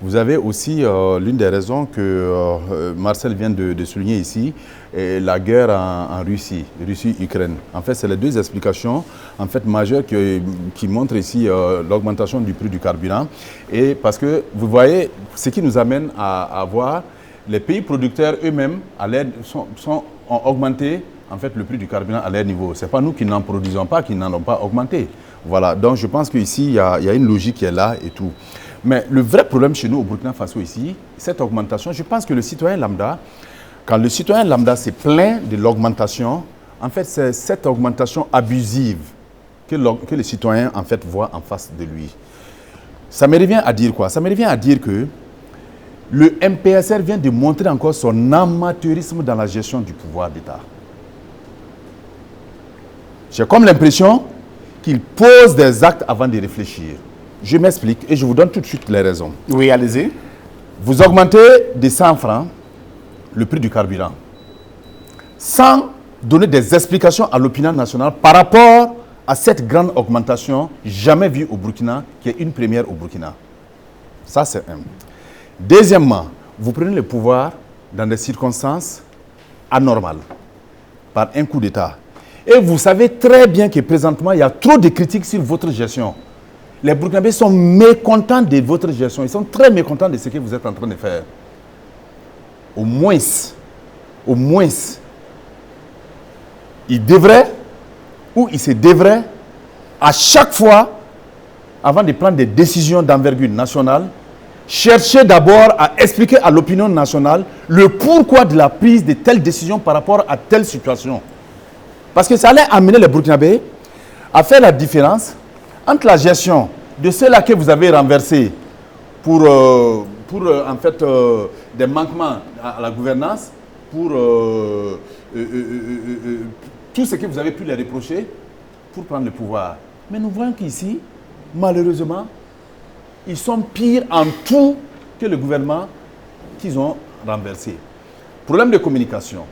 Vous avez aussi l'une des raisons que Marcel vient de souligner ici, la guerre en Russie, Russie-Ukraine. En fait, c'est les 2 explications en fait, majeures qui montrent ici l'augmentation du prix du carburant. Et parce que vous voyez, ce qui nous amène à voir les pays producteurs eux-mêmes ont augmenté en fait, le prix du carburant à leur niveau. Ce n'est pas nous qui n'en produisons pas, qui n'en ont pas augmenté. Voilà, donc je pense qu'ici, il y a une logique qui est là et tout. Mais le vrai problème chez nous au Burkina Faso ici, cette augmentation, je pense que le citoyen lambda, quand le citoyen lambda se plaint de l'augmentation, en fait, c'est cette augmentation abusive que le citoyen en fait voit en face de lui. Ça me revient à dire quoi? Ça me revient à dire que le MPSR vient de montrer encore son amateurisme dans la gestion du pouvoir d'État. J'ai comme l'impression qu'il pose des actes avant de réfléchir. Je m'explique et je vous donne tout de suite les raisons. Oui, allez-y. Vous augmentez de 100 francs le prix du carburant sans donner des explications à l'opinion nationale par rapport à cette grande augmentation jamais vue au Burkina, qui est une première au Burkina. Ça, c'est un. Deuxièmement, vous prenez le pouvoir dans des circonstances anormales, par un coup d'État. Et vous savez très bien que présentement, il y a trop de critiques sur votre gestion. Les Burkinabés sont mécontents de votre gestion. Ils sont très mécontents de ce que vous êtes en train de faire. Au moins, ils devraient, ou ils se devraient, à chaque fois, avant de prendre des décisions d'envergure nationale, chercher d'abord à expliquer à l'opinion nationale le pourquoi de la prise de telles décisions par rapport à telle situation. Parce que ça allait amener les Burkinabés à faire la différence entre la gestion de ceux-là que vous avez renversés pour en fait, des manquements à la gouvernance, pour tout ce que vous avez pu les reprocher pour prendre le pouvoir. Mais nous voyons qu'ici, malheureusement, ils sont pires en tout que le gouvernement qu'ils ont renversé. Problème de communication.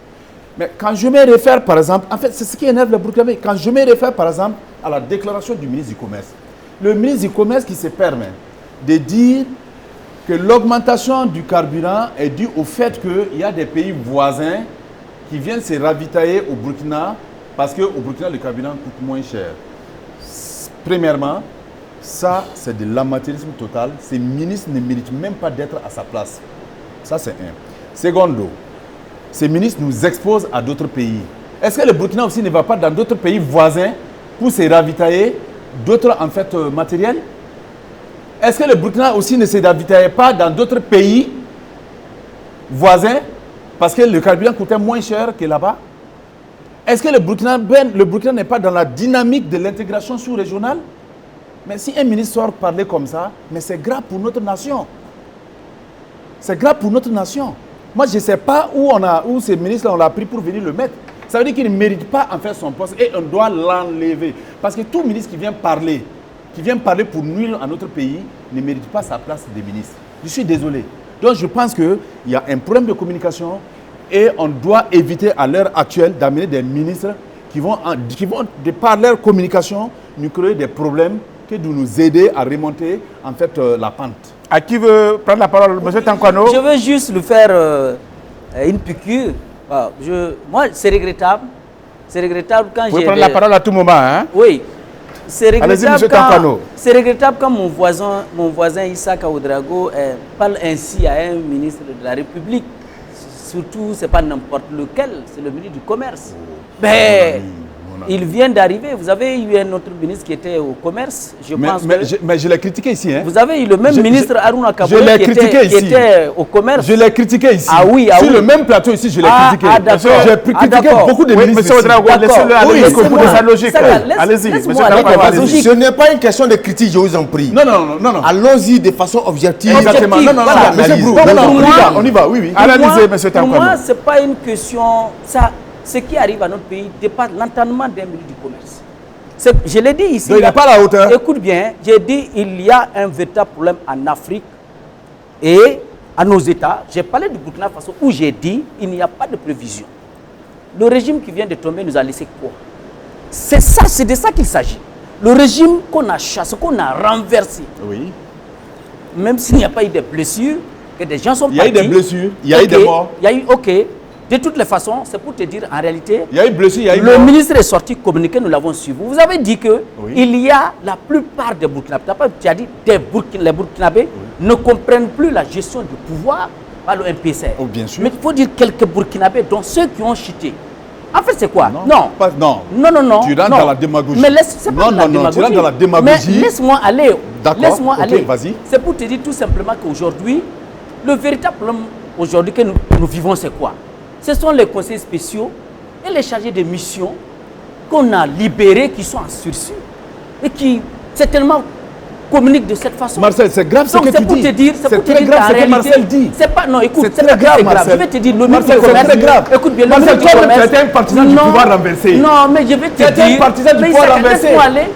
Mais quand je me réfère, par exemple, en fait, c'est ce qui énerve les Burkinabés. Quand je me réfère, par exemple, à la déclaration du ministre du Commerce, le ministre du Commerce qui se permet de dire que l'augmentation du carburant est due au fait qu'il y a des pays voisins qui viennent se ravitailler au Burkina parce qu'au Burkina, le carburant coûte moins cher. Premièrement, ça, c'est de l'amateurisme total. Ces ministres ne méritent même pas d'être à sa place. Ça, c'est un. Secondo, ces ministres nous exposent à d'autres pays. Est-ce que le Burkina aussi ne va pas dans d'autres pays voisins pour se ravitailler d'autres en fait matériels? Est-ce que le Burkina aussi ne se ravitaille pas dans d'autres pays voisins parce que le carburant coûtait moins cher que là-bas? Est-ce que le Burkina n'est pas dans la dynamique de l'intégration sous-régionale? Mais si un ministre sort parler comme ça, mais c'est grave pour notre nation. C'est grave pour notre nation. Moi, je ne sais pas où ces ministres-là, on l'a pris pour venir le mettre. Ça veut dire qu'il ne mérite pas en faire son poste et on doit l'enlever. Parce que tout ministre qui vient parler pour nuire à notre pays, ne mérite pas sa place de ministre. Je suis désolé. Donc, je pense qu'il y a un problème de communication et on doit éviter à l'heure actuelle d'amener des ministres qui vont, de par leur communication, nous créer des problèmes que de nous aider à remonter en fait la pente. À qui veut prendre la parole? Monsieur Tankwano? Je veux juste lui faire une piqûre. Moi, c'est regrettable. C'est regrettable quand j'ai... Vous pouvez prendre la parole à tout moment, hein? Oui. C'est regrettable quand mon voisin Issa Ouedraogo parle ainsi à un ministre de la République. Surtout, ce n'est pas n'importe lequel, c'est le ministre du Commerce. Mais il vient d'arriver. Vous avez eu un autre ministre qui était au commerce, mais je l'ai critiqué ici. Hein. Vous avez eu le même ministre Harouna Kaboulé qui était au commerce. Je l'ai critiqué ici. Ah oui, Sur le même plateau ici, je l'ai critiqué. J'ai critiqué beaucoup de ministres. Monsieur Ouedraogo, laissez-le aller jusqu'au bout de sa logique. Allez-y, ce n'est pas une question de critique, je vous en prie. Non. Allons-y de façon objective. Exactement. Non. Monsieur Brou, on y va, oui. Analysez, monsieur Tankwano. Pour moi, ce n'est pas une question... Ce qui arrive à notre pays dépasse l'entendement d'un ministre du Commerce. Je l'ai dit ici. Donc, il n'est pas à la hauteur. Écoute bien, j'ai dit il y a un véritable problème en Afrique et à nos États. J'ai parlé du Burkina Faso où j'ai dit il n'y a pas de prévision. Le régime qui vient de tomber nous a laissé quoi? C'est de ça qu'il s'agit. Le régime qu'on a chassé, qu'on a renversé. Oui. Même s'il n'y a pas eu de blessures, que des gens sont partis. Il y a eu des blessures, il y a eu des morts. Il y a eu, ok. De toutes les façons, c'est pour te dire, en réalité, il y a eu blessure, il y a eu le ministre est sorti communiquer, nous l'avons suivi. Vous avez dit que il y a la plupart des Burkinabés, tu as dit les Burkinabés ne comprennent plus la gestion du pouvoir par le MPSR. Oh, bien sûr. Mais il faut dire quelques Burkinabés, dont ceux qui ont chuté. En fait, c'est quoi? Non. Non. Non. Tu rentres dans la démagogie. Mais c'est pas de la démagogie. Tu rentres dans la démagogie. Mais laisse-moi aller. D'accord. Laisse-moi Ok, aller. vas-y. C'est pour te dire tout simplement qu'aujourd'hui, le véritable problème aujourd'hui que nous vivons, c'est quoi? Ce sont les conseils spéciaux et les chargés de mission qu'on a libérés, qui sont en sursis et qui certainement communiquent de cette façon. Marcel, c'est grave ce que tu dis. C'est pour te dire, très grave ce que Marcel dit. C'est pas, non, écoute, c'est très grave, Marcel. Je vais te dire, le Marcel, c'est très grave. Écoute bien, Marcel, toi-même, tu étais un partisan du pouvoir renversé. Non, mais je vais te dire. Tu étais un partisan du pouvoir renversé.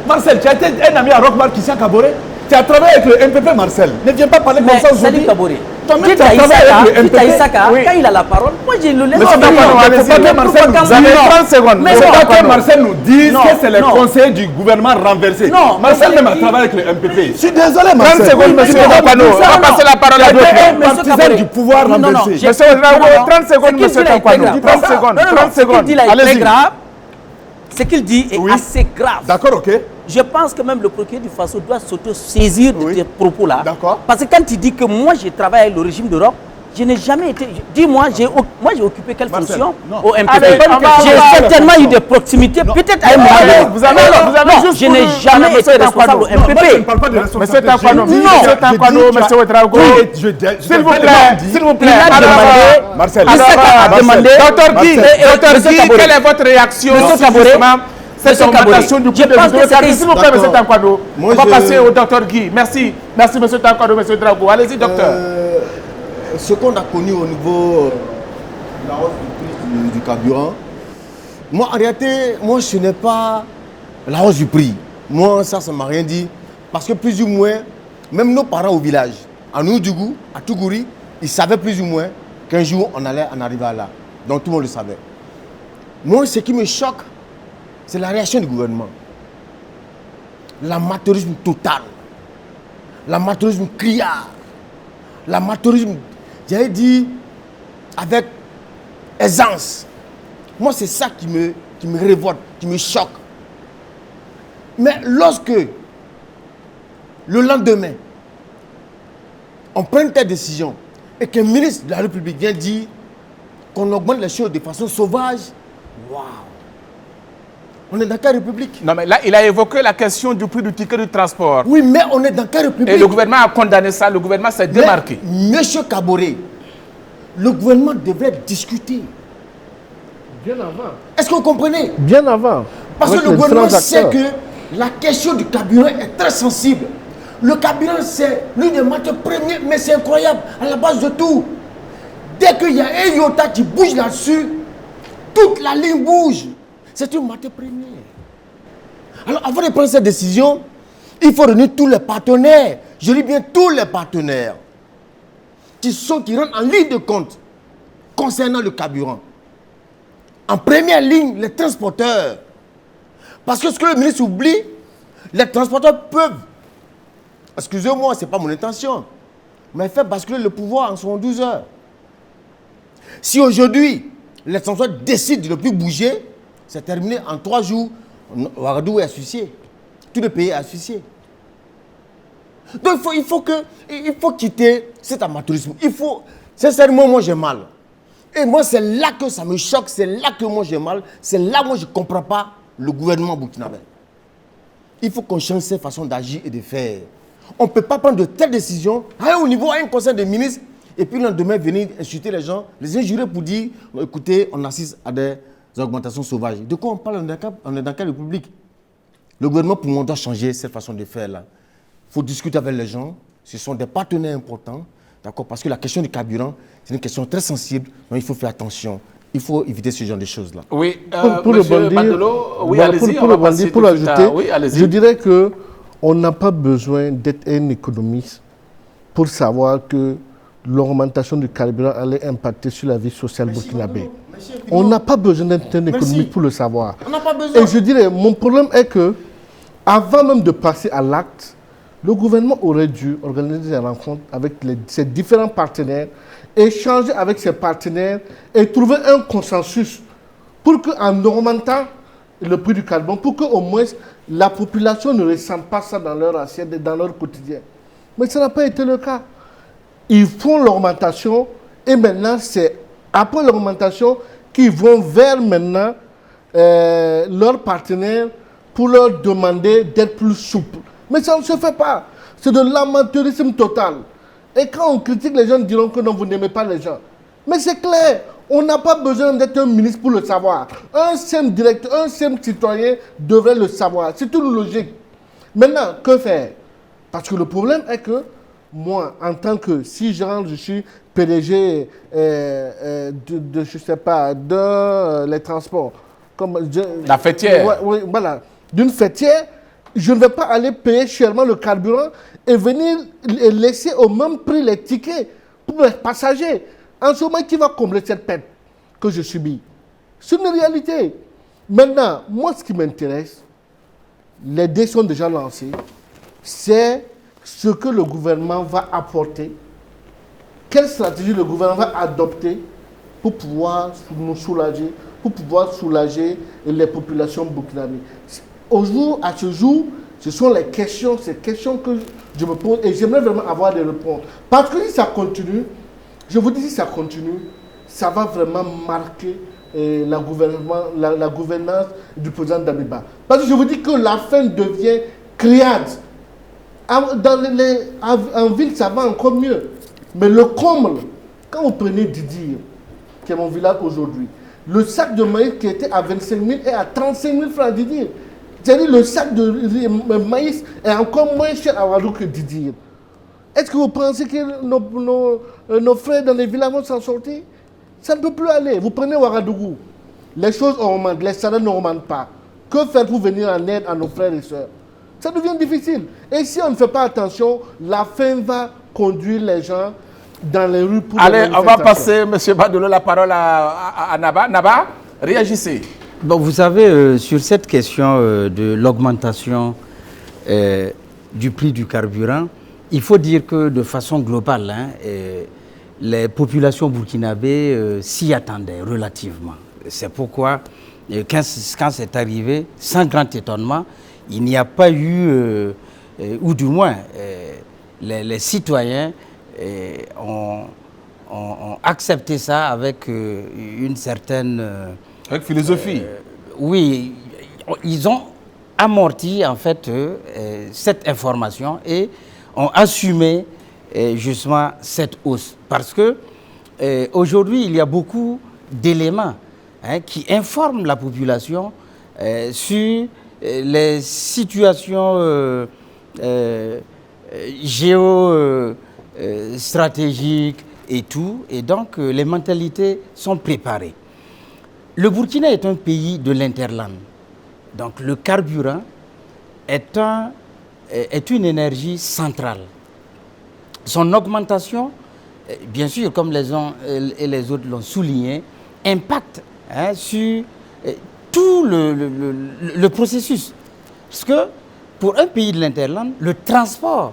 Marcel, tu as été un ami à Rockmar, Christian Kaboré. Tu as travaillé avec le MPP, Marcel. Ne viens pas parler comme ça aujourd'hui. Salut Kaboré. Toi-même, tu as travaillé avec le MPP. Quand il a la parole, moi je le laisse. Mais il faut pas que Marcel nous dise que c'est les conseils du gouvernement renversé. Non. Marcel même a travaillé avec le MPP. Je suis désolé, 30 Marcel. secondes, monsieur Tampano. On va passer la parole à d'autres. Partisan du pouvoir renversé. Monsieur Ouedraogo, 30 secondes, monsieur Tampano. 30 secondes. 30 secondes. Allez-y. Ce qu'il dit est assez grave. D'accord, ok. Je pense que même le procureur du Faso doit s'auto-saisir de tes propos-là. D'accord. Parce que quand il dit que moi j'ai travaillé avec le régime d'Europe, je n'ai jamais été. Dis-moi, moi j'ai occupé quelle fonction au MPP? J'ai certainement eu des proximités, peut-être à un moment. Vous avez juste. Je n'ai jamais été responsable au MPP. Je ne parle pas de Monsieur responsabilité. Tampano, monsieur Tampano, monsieur Ouedraogo. S'il vous plaît, Il a demandé. Marcel, a demandé. Docteur Guy, quelle est votre réaction Monsieur sur Kaboré, justement cette augmentation du prix de l'hydrocarbure? S'il vous plaît, monsieur Tampano. On va passer au docteur Guy. Merci. Merci, monsieur Tampano, monsieur Ouedraogo. Allez-y, docteur. Ce qu'on a connu au niveau de la hausse du prix du carburant, moi en réalité, moi ce n'est pas la hausse du prix. Moi ça ne m'a rien dit. Parce que plus ou moins, même nos parents au village, à Noudougou, à Tougouri, ils savaient plus ou moins qu'un jour on allait en arriver à là. Donc tout le monde le savait. Moi ce qui me choque, c'est la réaction du gouvernement. L'amateurisme total. L'amateurisme criard. L'amateurisme, j'avais dit, avec aisance. Moi, c'est ça qui me révolte, qui me choque. Mais lorsque, le lendemain, on prend une telle décision et qu'un ministre de la République vient dire qu'on augmente les choses de façon sauvage, waouh! On est dans quelle république? Non, mais là, il a évoqué la question du prix du ticket de transport. Oui, mais on est dans quelle république? Et le gouvernement a condamné ça, le gouvernement s'est démarqué. Monsieur Kaboré, le gouvernement devait discuter. Bien avant. Est-ce que vous comprenez? Bien avant. Parce que le gouvernement sait que la question du carburant est très sensible. Le carburant, c'est l'une des matières premières, mais c'est incroyable, à la base de tout. Dès qu'il y a un iota qui bouge là-dessus, toute la ligne bouge. C'est une matière première. Alors, avant de prendre cette décision, il faut réunir tous les partenaires. Je dis bien tous les partenaires qui rentrent en ligne de compte concernant le carburant. En première ligne, les transporteurs. Parce que ce que le ministre oublie, les transporteurs peuvent, excusez-moi, ce n'est pas mon intention, mais faire basculer le pouvoir en 72 heures. Si aujourd'hui, les transporteurs décident de ne plus bouger, c'est terminé en 3 jours. Ouagadougou est asphyxié. Tout le pays est asphyxié. Donc il faut quitter cet amateurisme. Sincèrement, moi j'ai mal. Et moi c'est là que ça me choque, c'est là que moi j'ai mal. C'est là que moi je ne comprends pas le gouvernement burkinabé. Il faut qu'on change cette façon d'agir et de faire. On ne peut pas prendre de telles décisions au niveau d'un conseil de ministres et puis le lendemain venir insulter les gens, les injurer pour dire écoutez, on assiste à des augmentations sauvages. De quoi on parle? On est dans quelle république? Le gouvernement, pour moi, doit changer cette façon de faire là. Il faut discuter avec les gens. Ce sont des partenaires importants. D'accord? Parce que la question du carburant, c'est une question très sensible. Donc il faut faire attention. Il faut éviter ce genre de choses-là. Oui, pour ajouter, oui, je dirais qu'on n'a pas besoin d'être un économiste pour savoir que l'augmentation du carburant allait impacter sur la vie sociale burkinabé. On n'a pas besoin d'être un économiste pour le savoir. On n'a pas besoin. Et je dirais, mon problème est que, avant même de passer à l'acte, le gouvernement aurait dû organiser des rencontres avec ses différents partenaires, échanger avec ses partenaires et trouver un consensus pour qu'en augmentant le prix du carburant, pour qu'au moins la population ne ressente pas ça dans leur assiette et dans leur quotidien. Mais ça n'a pas été le cas. Ils font l'augmentation et maintenant c'est après l'augmentation qu'ils vont vers maintenant leurs partenaires pour leur demander d'être plus souples. Mais ça ne se fait pas. C'est de l'amateurisme total. Et quand on critique, les gens diront que non, vous n'aimez pas les gens. Mais c'est clair, on n'a pas besoin d'être un ministre pour le savoir. Un simple directeur, un simple citoyen devrait le savoir. C'est une logique. Maintenant, que faire? Parce que le problème est que moi, en tant que, si je suis PDG je sais pas, les transports, comme la fêtière. Voilà, d'une fêtière, je ne vais pas aller payer chèrement le carburant et venir laisser au même prix les tickets pour les passagers. En ce moment, qui va combler cette peine que je subis? C'est une réalité. Maintenant, moi, ce qui m'intéresse, les dés sont déjà lancés, c'est ce que le gouvernement va apporter, quelle stratégie le gouvernement va adopter pour pouvoir nous soulager, pour pouvoir soulager les populations burkinabées. À ce jour, ce sont ces questions que je me pose et j'aimerais vraiment avoir des réponses. Parce que si ça continue, je vous dis, si ça continue, ça va vraiment marquer la gouvernance du président Damiba. Parce que je vous dis que la fin devient criade. En ville, ça va encore mieux. Mais le comble, quand vous prenez Didir, qui est mon village aujourd'hui, le sac de maïs qui était à 25 000 est à 35 000 francs à Didir. C'est-à-dire le sac de maïs est encore moins cher à Ouagadougou que Didir. Est-ce que vous pensez que nos frères dans les villages vont s'en sortir? Ça ne peut plus aller. Vous prenez Ouagadougou, les choses augmentent, les salaires n'augmentent pas. Que faire pour venir en aide à nos frères et sœurs? Ça devient difficile. Et si on ne fait pas attention, la faim va conduire les gens dans les rues pour... Allez, on va passer, M. Badolo, la parole à Naba. Naba, réagissez. Bon, vous savez, sur cette question de l'augmentation du prix du carburant, il faut dire que de façon globale, les populations burkinabées s'y attendaient relativement. C'est pourquoi, quand c'est arrivé, sans grand étonnement, il n'y a pas eu, ou du moins, les citoyens ont accepté ça avec une certaine... avec philosophie. Oui, ils ont amorti en fait cette information et ont assumé justement cette hausse. Parce que aujourd'hui, il y a beaucoup d'éléments qui informent la population sur les situations géostratégiques et tout. Et donc, les mentalités sont préparées. Le Burkina est un pays de l'interland. Donc, le carburant est une énergie centrale. Son augmentation, bien sûr, comme les uns et les autres l'ont souligné, impacte sur tout le processus. Parce que pour un pays de l'interland, le transport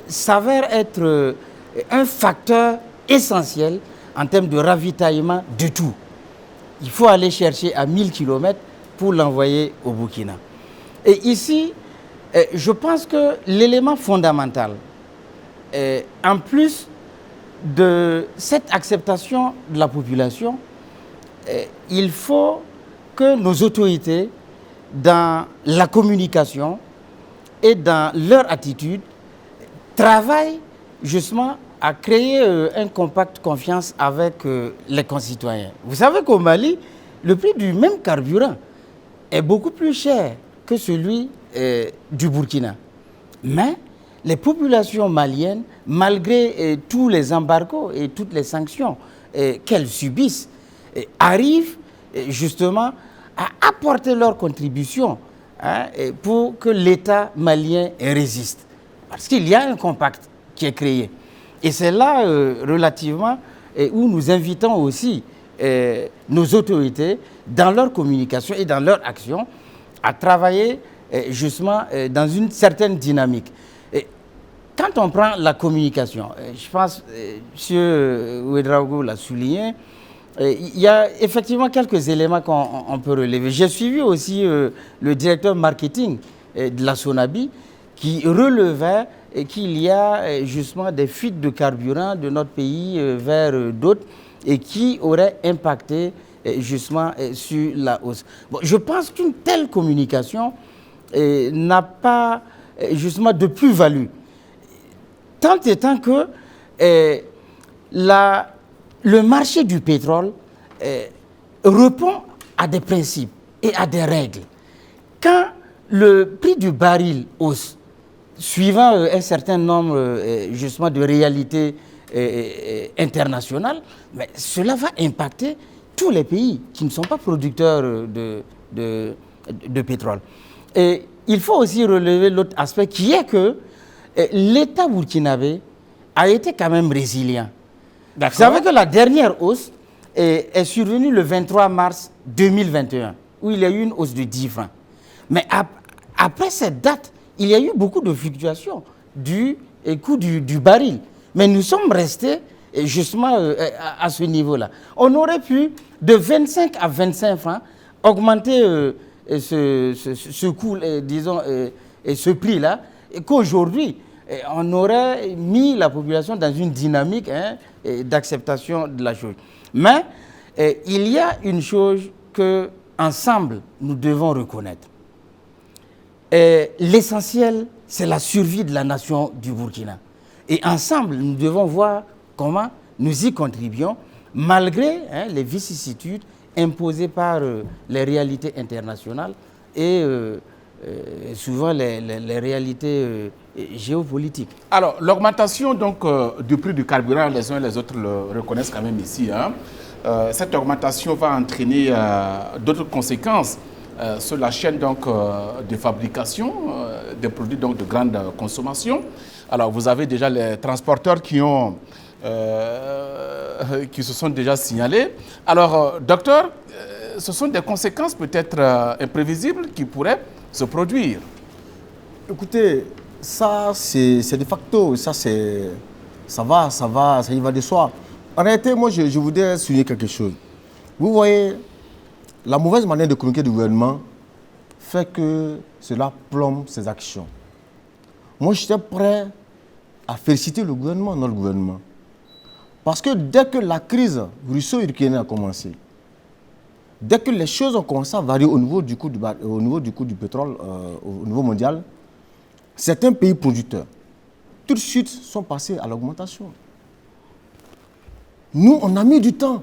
s'avère être un facteur essentiel en termes de ravitaillement de tout. Il faut aller chercher à 1000 km pour l'envoyer au Burkina. Et ici, je pense que l'élément fondamental, en plus de cette acceptation de la population, il faut que nos autorités, dans la communication et dans leur attitude, travaillent justement à créer un compact confiance avec les concitoyens. Vous savez qu'au Mali, le prix du même carburant est beaucoup plus cher que celui du Burkina. Mais les populations maliennes, malgré tous les embargos et toutes les sanctions qu'elles subissent, arrivent justement à apporter leur contribution pour que l'État malien résiste. Parce qu'il y a un compact qui est créé. Et c'est là, relativement, où nous invitons aussi nos autorités, dans leur communication et dans leur action, à travailler justement dans une certaine dynamique. Et quand on prend la communication, je pense, M. Ouedraogo l'a souligné, il y a effectivement quelques éléments qu'on peut relever. J'ai suivi aussi le directeur marketing de la Sonabi qui relevait qu'il y a justement des fuites de carburant de notre pays vers d'autres et qui auraient impacté justement sur la hausse. Bon, je pense qu'une telle communication n'a pas justement de plus-value. Tant étant que le marché du pétrole répond à des principes et à des règles. Quand le prix du baril hausse, suivant un certain nombre justement de réalités internationales, mais cela va impacter tous les pays qui ne sont pas producteurs de pétrole. Et il faut aussi relever l'autre aspect qui est que l'État burkinabé a été quand même résilient. Vous savez que la dernière hausse est survenue le 23 mars 2021, où il y a eu une hausse de 10 francs. Mais après cette date, il y a eu beaucoup de fluctuations du coût du baril. Mais nous sommes restés justement à ce niveau-là. On aurait pu, de 25 à 25 francs, augmenter ce coût, disons, ce prix-là, et qu'aujourd'hui, on aurait mis la population dans une dynamique d'acceptation de la chose. Mais il y a une chose qu'ensemble, nous devons reconnaître. L'essentiel, c'est la survie de la nation du Burkina. Et ensemble, nous devons voir comment nous y contribuons, malgré les vicissitudes imposées par les réalités internationales et souvent les réalités géopolitiques. Alors, l'augmentation donc du prix du carburant, les uns et les autres le reconnaissent quand même ici. Cette augmentation va entraîner d'autres conséquences sur la chaîne donc, de fabrication des produits donc, de grande consommation. Alors, vous avez déjà les transporteurs qui se sont déjà signalés. Alors, docteur, ce sont des conséquences peut-être imprévisibles qui pourraient se produire. Écoutez, ça c'est de facto, ça y va de soi. En réalité, moi je voudrais souligner quelque chose. Vous voyez, la mauvaise manière de communiquer du gouvernement fait que cela plombe ses actions. Moi j'étais prêt à féliciter le gouvernement, notre gouvernement. Parce que dès que la crise russo-ukrainienne a commencé, dès que les choses ont commencé à varier au niveau du coût du pétrole, au niveau mondial, certains pays producteurs, tout de suite, sont passés à l'augmentation. Nous, on a mis du temps.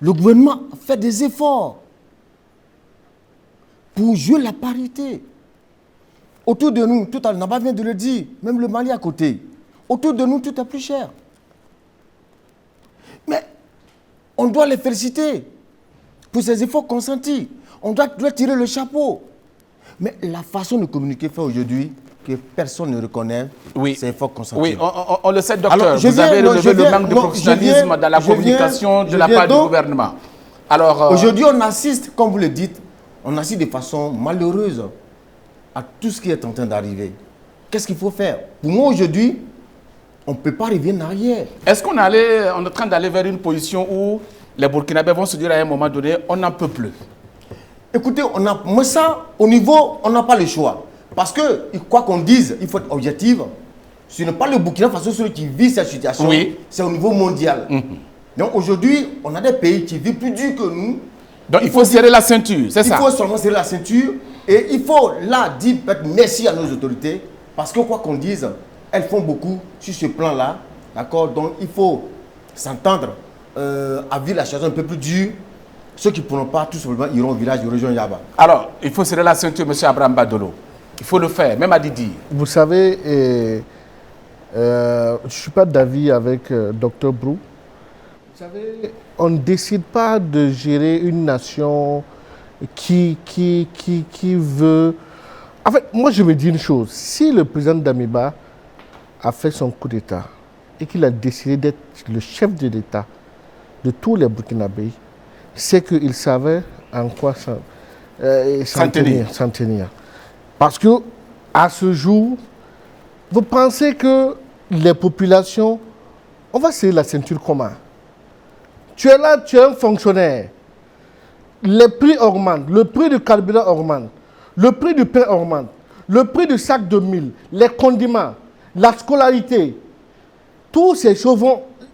Le gouvernement a fait des efforts pour jouer la parité. Autour de nous, tout à l'heure, Naba vient de le dire, même le Mali à côté, autour de nous, tout est plus cher. Mais on doit les féliciter pour ces efforts consentis. On doit tirer le chapeau. Mais la façon de communiquer fait aujourd'hui que personne ne reconnaît ces efforts consentis. Oui, on le sait, docteur. Alors, vous avez relevé le manque de professionnalisme dans la communication de la part du gouvernement. Alors, aujourd'hui, on assiste, comme vous le dites, on assiste de façon malheureuse à tout ce qui est en train d'arriver. Qu'est-ce qu'il faut faire? Pour moi, aujourd'hui, on ne peut pas revenir en arrière. Est-ce qu'on est en train d'aller vers une position où les Burkinabés vont se dire à un moment donné, on n'en peut plus? Écoutez, moi ça, au niveau, on n'a pas le choix. Parce que, quoi qu'on dise, il faut être objectif. Ce n'est pas le Burkina Faso celui qui vit cette situation, c'est au niveau mondial. Donc aujourd'hui, on a des pays qui vivent plus dur que nous. Donc il faut serrer la ceinture, c'est ça? Il faut seulement serrer la ceinture et il faut là dire merci à nos autorités parce que quoi qu'on dise, elles font beaucoup sur ce plan-là. D'accord? Donc il faut s'entendre à vivre la situation un peu plus dure. Ceux qui ne pourront pas, tout simplement, iront au village, ils rejoignent Yaba. Alors, il faut serrer la ceinture, M. Abraham Badolo. Il faut le faire, même à Didi. Vous savez, je ne suis pas d'avis avec Dr Brou. Vous savez, on ne décide pas de gérer une nation qui veut... En fait, moi je me dis une chose. Si le président Damiba a fait son coup d'État et qu'il a décidé d'être le chef de l'État de tous les Burkinabés, c'est qu'il savait en quoi s'en tenir. Parce que, à ce jour, vous pensez que les populations, on va serrer la ceinture comment? Tu es là, tu es un fonctionnaire. Les prix augmentent, le prix du carburant augmente, le prix du pain augmente, le prix du sac de mil, les condiments, la scolarité. Toutes ces choses vont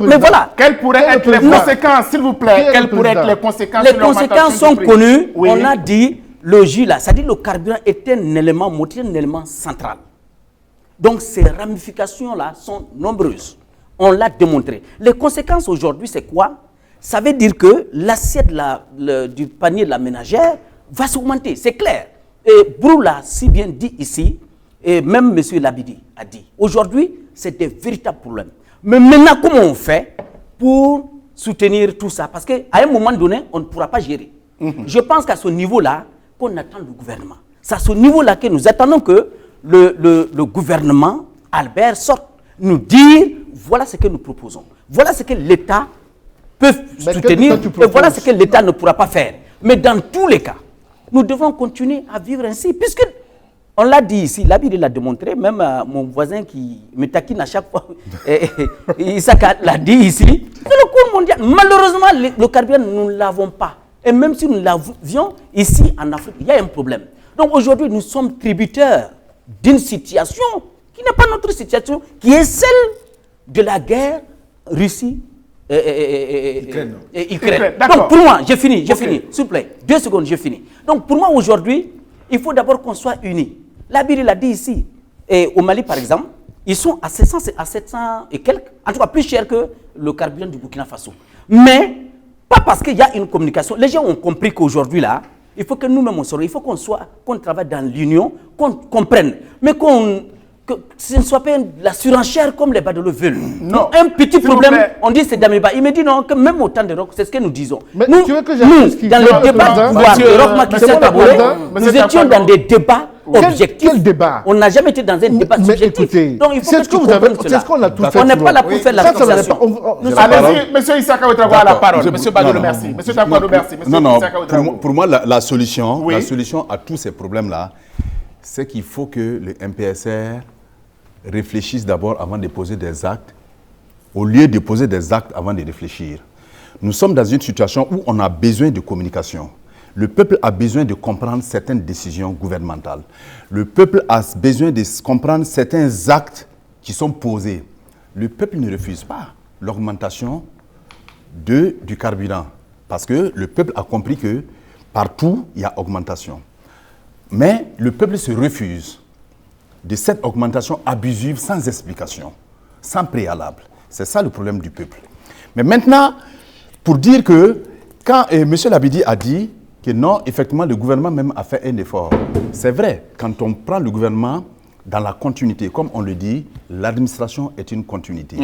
mais voilà. Quelles pourraient être les conséquences, s'il vous plaît? Quelles pourraient être les conséquences? Les conséquences sont connues. Oui. On a dit le jus là, c'est-à-dire le carburant est un élément moteur, un élément central. Donc ces ramifications-là sont nombreuses. On l'a démontré. Les conséquences aujourd'hui, c'est quoi? Ça veut dire que l'assiette du panier de la ménagère va s'augmenter, c'est clair. Et Brou l'a si bien dit ici, et même M. Labidi a dit. Aujourd'hui, c'est des véritables problèmes. Mais maintenant, comment on fait pour soutenir tout ça? Parce qu'à un moment donné, on ne pourra pas gérer. Je pense qu'à ce niveau-là, qu'on attend le gouvernement. C'est à ce niveau-là que nous attendons que le gouvernement, Albert, sorte nous dire, voilà ce que nous proposons. Voilà ce que l'État peut soutenir et voilà ce que l'État ne pourra pas faire. Mais dans tous les cas, nous devons continuer à vivre ainsi, puisque on l'a dit ici, Labidi l'a démontré, même mon voisin qui me taquine à chaque fois, Issaka l'a dit ici, c'est le cours mondial. Malheureusement, le carburant, nous ne l'avons pas. Et même si nous l'avions ici en Afrique, il y a un problème. Donc aujourd'hui, nous sommes tributaires d'une situation qui n'est pas notre situation, qui est celle de la guerre Russie et Ukraine. Donc pour moi, j'ai fini, s'il vous plaît, 2 secondes, j'ai fini. Donc pour moi aujourd'hui, il faut d'abord qu'on soit unis. Labidi l'a dit ici, et au Mali par exemple, ils sont à 700 et quelques, en tout cas plus cher que le carburant du Burkina Faso. Mais pas parce qu'il y a une communication. Les gens ont compris qu'aujourd'hui là, il faut que nous-mêmes on sorte, il faut qu'on travaille dans l'union, qu'on comprenne, mais que ce ne soit pas la surenchère comme les Badolo veulent. Non. Un petit problème, on dit c'est Damiba. Il me dit non, que même au temps de Rock, c'est ce que nous disons. Mais nous, dans le débat de Rock Makissel Kaboré, nous étions dans des débats objectifs. Quel débat? On n'a jamais été dans un débat subjectif. Donc il faut que tu comprennes cela. C'est ce qu'on a tout fait. On n'est pas là pour faire la fixation. Allez-y, monsieur Issaka Ouedraogo a la parole. Monsieur Badolo, merci. Monsieur Takwado, merci. Non, pour moi, la solution à tous ces problèmes-là, c'est qu'il faut que le MPSR réfléchissent d'abord avant de poser des actes, au lieu de poser des actes avant de réfléchir. Nous sommes dans une situation où on a besoin de communication. Le peuple a besoin de comprendre certaines décisions gouvernementales. Le peuple a besoin de comprendre certains actes qui sont posés. Le peuple ne refuse pas l'augmentation du carburant, parce que le peuple a compris que partout, il y a augmentation. Mais le peuple se refuse de cette augmentation abusive sans explication, sans préalable. C'est ça le problème du peuple. Mais maintenant, pour dire que, quand M. Labidi a dit que non, effectivement, le gouvernement même a fait un effort. C'est vrai, quand on prend le gouvernement dans la continuité, comme on le dit, l'administration est une continuité.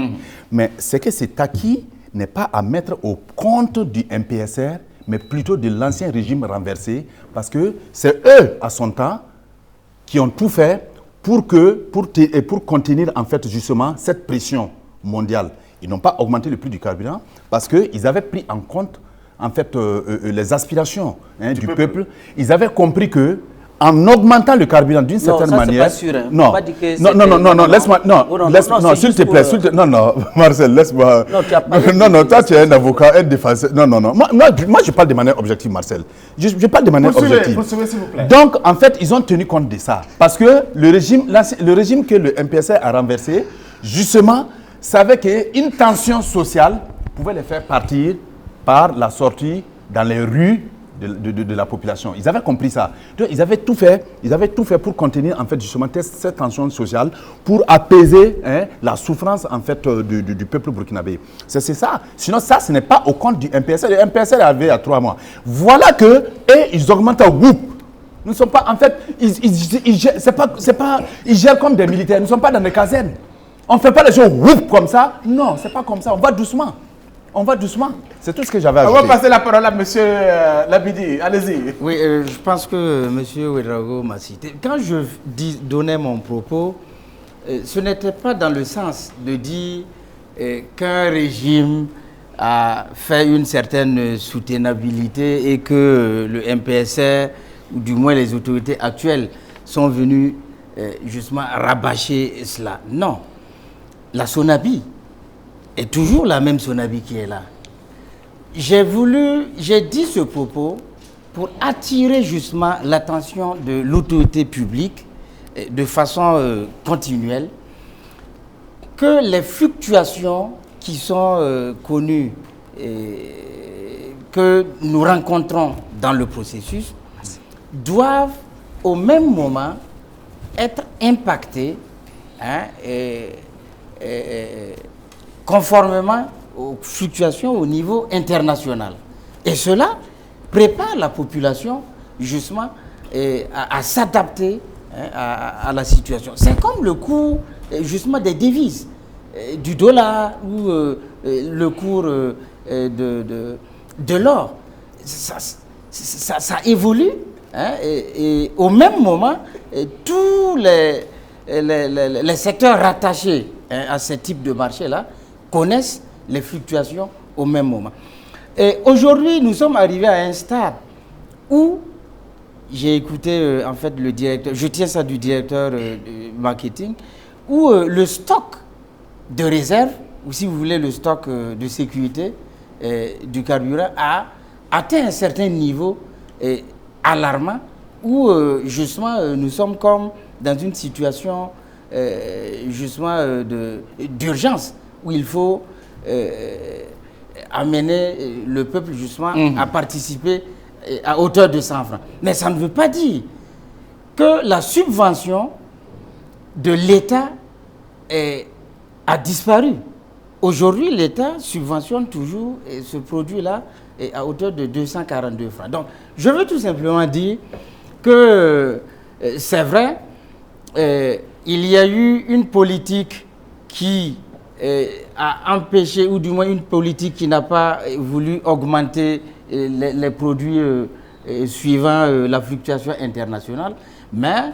Mais c'est que cet acquis n'est pas à mettre au compte du MPSR, mais plutôt de l'ancien régime renversé, parce que c'est eux, à son temps, qui ont tout fait pour contenir en fait justement cette pression mondiale. Ils n'ont pas augmenté le prix du carburant parce qu'ils avaient pris en compte en fait les aspirations du peuple. Ils avaient compris que en augmentant le carburant d'une certaine manière. Pas sûr, hein. Non, laisse-moi. Non, s'il te plaît, non, Marcel, laisse-moi. Non, toi tu es un avocat, un défenseur. Non. Moi, je parle de manière objective, Marcel. Je parle de manière objective. Poursuivez, s'il vous plaît. Donc, en fait, ils ont tenu compte de ça. Parce que le régime que le MPSR a renversé, justement, savait qu'une tension sociale pouvait les faire partir par la sortie dans les rues de la population. Ils avaient compris ça. Donc, ils avaient tout fait pour contenir en fait justement cette tension sociale, pour apaiser la souffrance en fait du peuple burkinabé. C'est ça. Sinon ça, ce n'est pas au compte du MPSR. Le MPSR est arrivé il y a 3 mois. Voilà que ils augmentent au groupe. Nous ne sommes pas en fait, ils gèrent comme des militaires. Nous ne sommes pas dans des casernes. On ne fait pas les choses whoop comme ça. Non, c'est pas comme ça. On va doucement. C'est tout ce que j'avais à ajouter. On va passer la parole à M. Labidi. Allez-y. Oui, je pense que M. Ouedraogo m'a cité. Quand je donnais mon propos, ce n'était pas dans le sens de dire qu'un régime a fait une certaine soutenabilité et que le MPSR, ou du moins les autorités actuelles, sont venues justement rabâcher cela. Non. La Sonabi est toujours la même Sonabi qui est là. J'ai dit ce propos pour attirer justement l'attention de l'autorité publique de façon continuelle, que les fluctuations qui sont connues que nous rencontrons dans le processus doivent au même moment être impactées hein, conformément aux fluctuations au niveau international. Et cela prépare la population justement à s'adapter, hein, à la situation. C'est comme le cours justement des devises, du dollar ou le cours de l'or. Ça évolue, hein, et au même moment, tous les secteurs rattachés, hein, à ce type de marché-là connaissent les fluctuations au même moment. Et aujourd'hui, nous sommes arrivés à un stade où j'ai écouté en fait le directeur, je tiens ça du directeur du marketing, où le stock de réserve, ou si vous voulez le stock de sécurité du carburant a atteint un certain niveau alarmant, où justement nous sommes comme dans une situation justement d'urgence, où il faut amener le peuple justement à participer à hauteur de 100 francs. Mais ça ne veut pas dire que la subvention de l'État a disparu. Aujourd'hui, l'État subventionne toujours ce produit-là à hauteur de 242 francs. Donc, je veux tout simplement dire que c'est vrai, il y a eu une politique qui a empêché, ou du moins une politique qui n'a pas voulu augmenter les produits suivant la fluctuation internationale, mais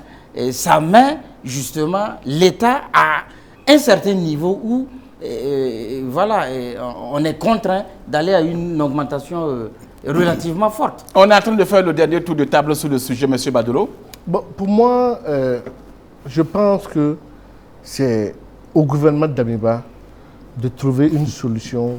ça met justement l'État à un certain niveau où voilà, on est contraint d'aller à une augmentation relativement forte. On est en train de faire le dernier tour de table sur le sujet, M. Badolo. Bon, pour moi, je pense que c'est au gouvernement de Damiba de trouver une solution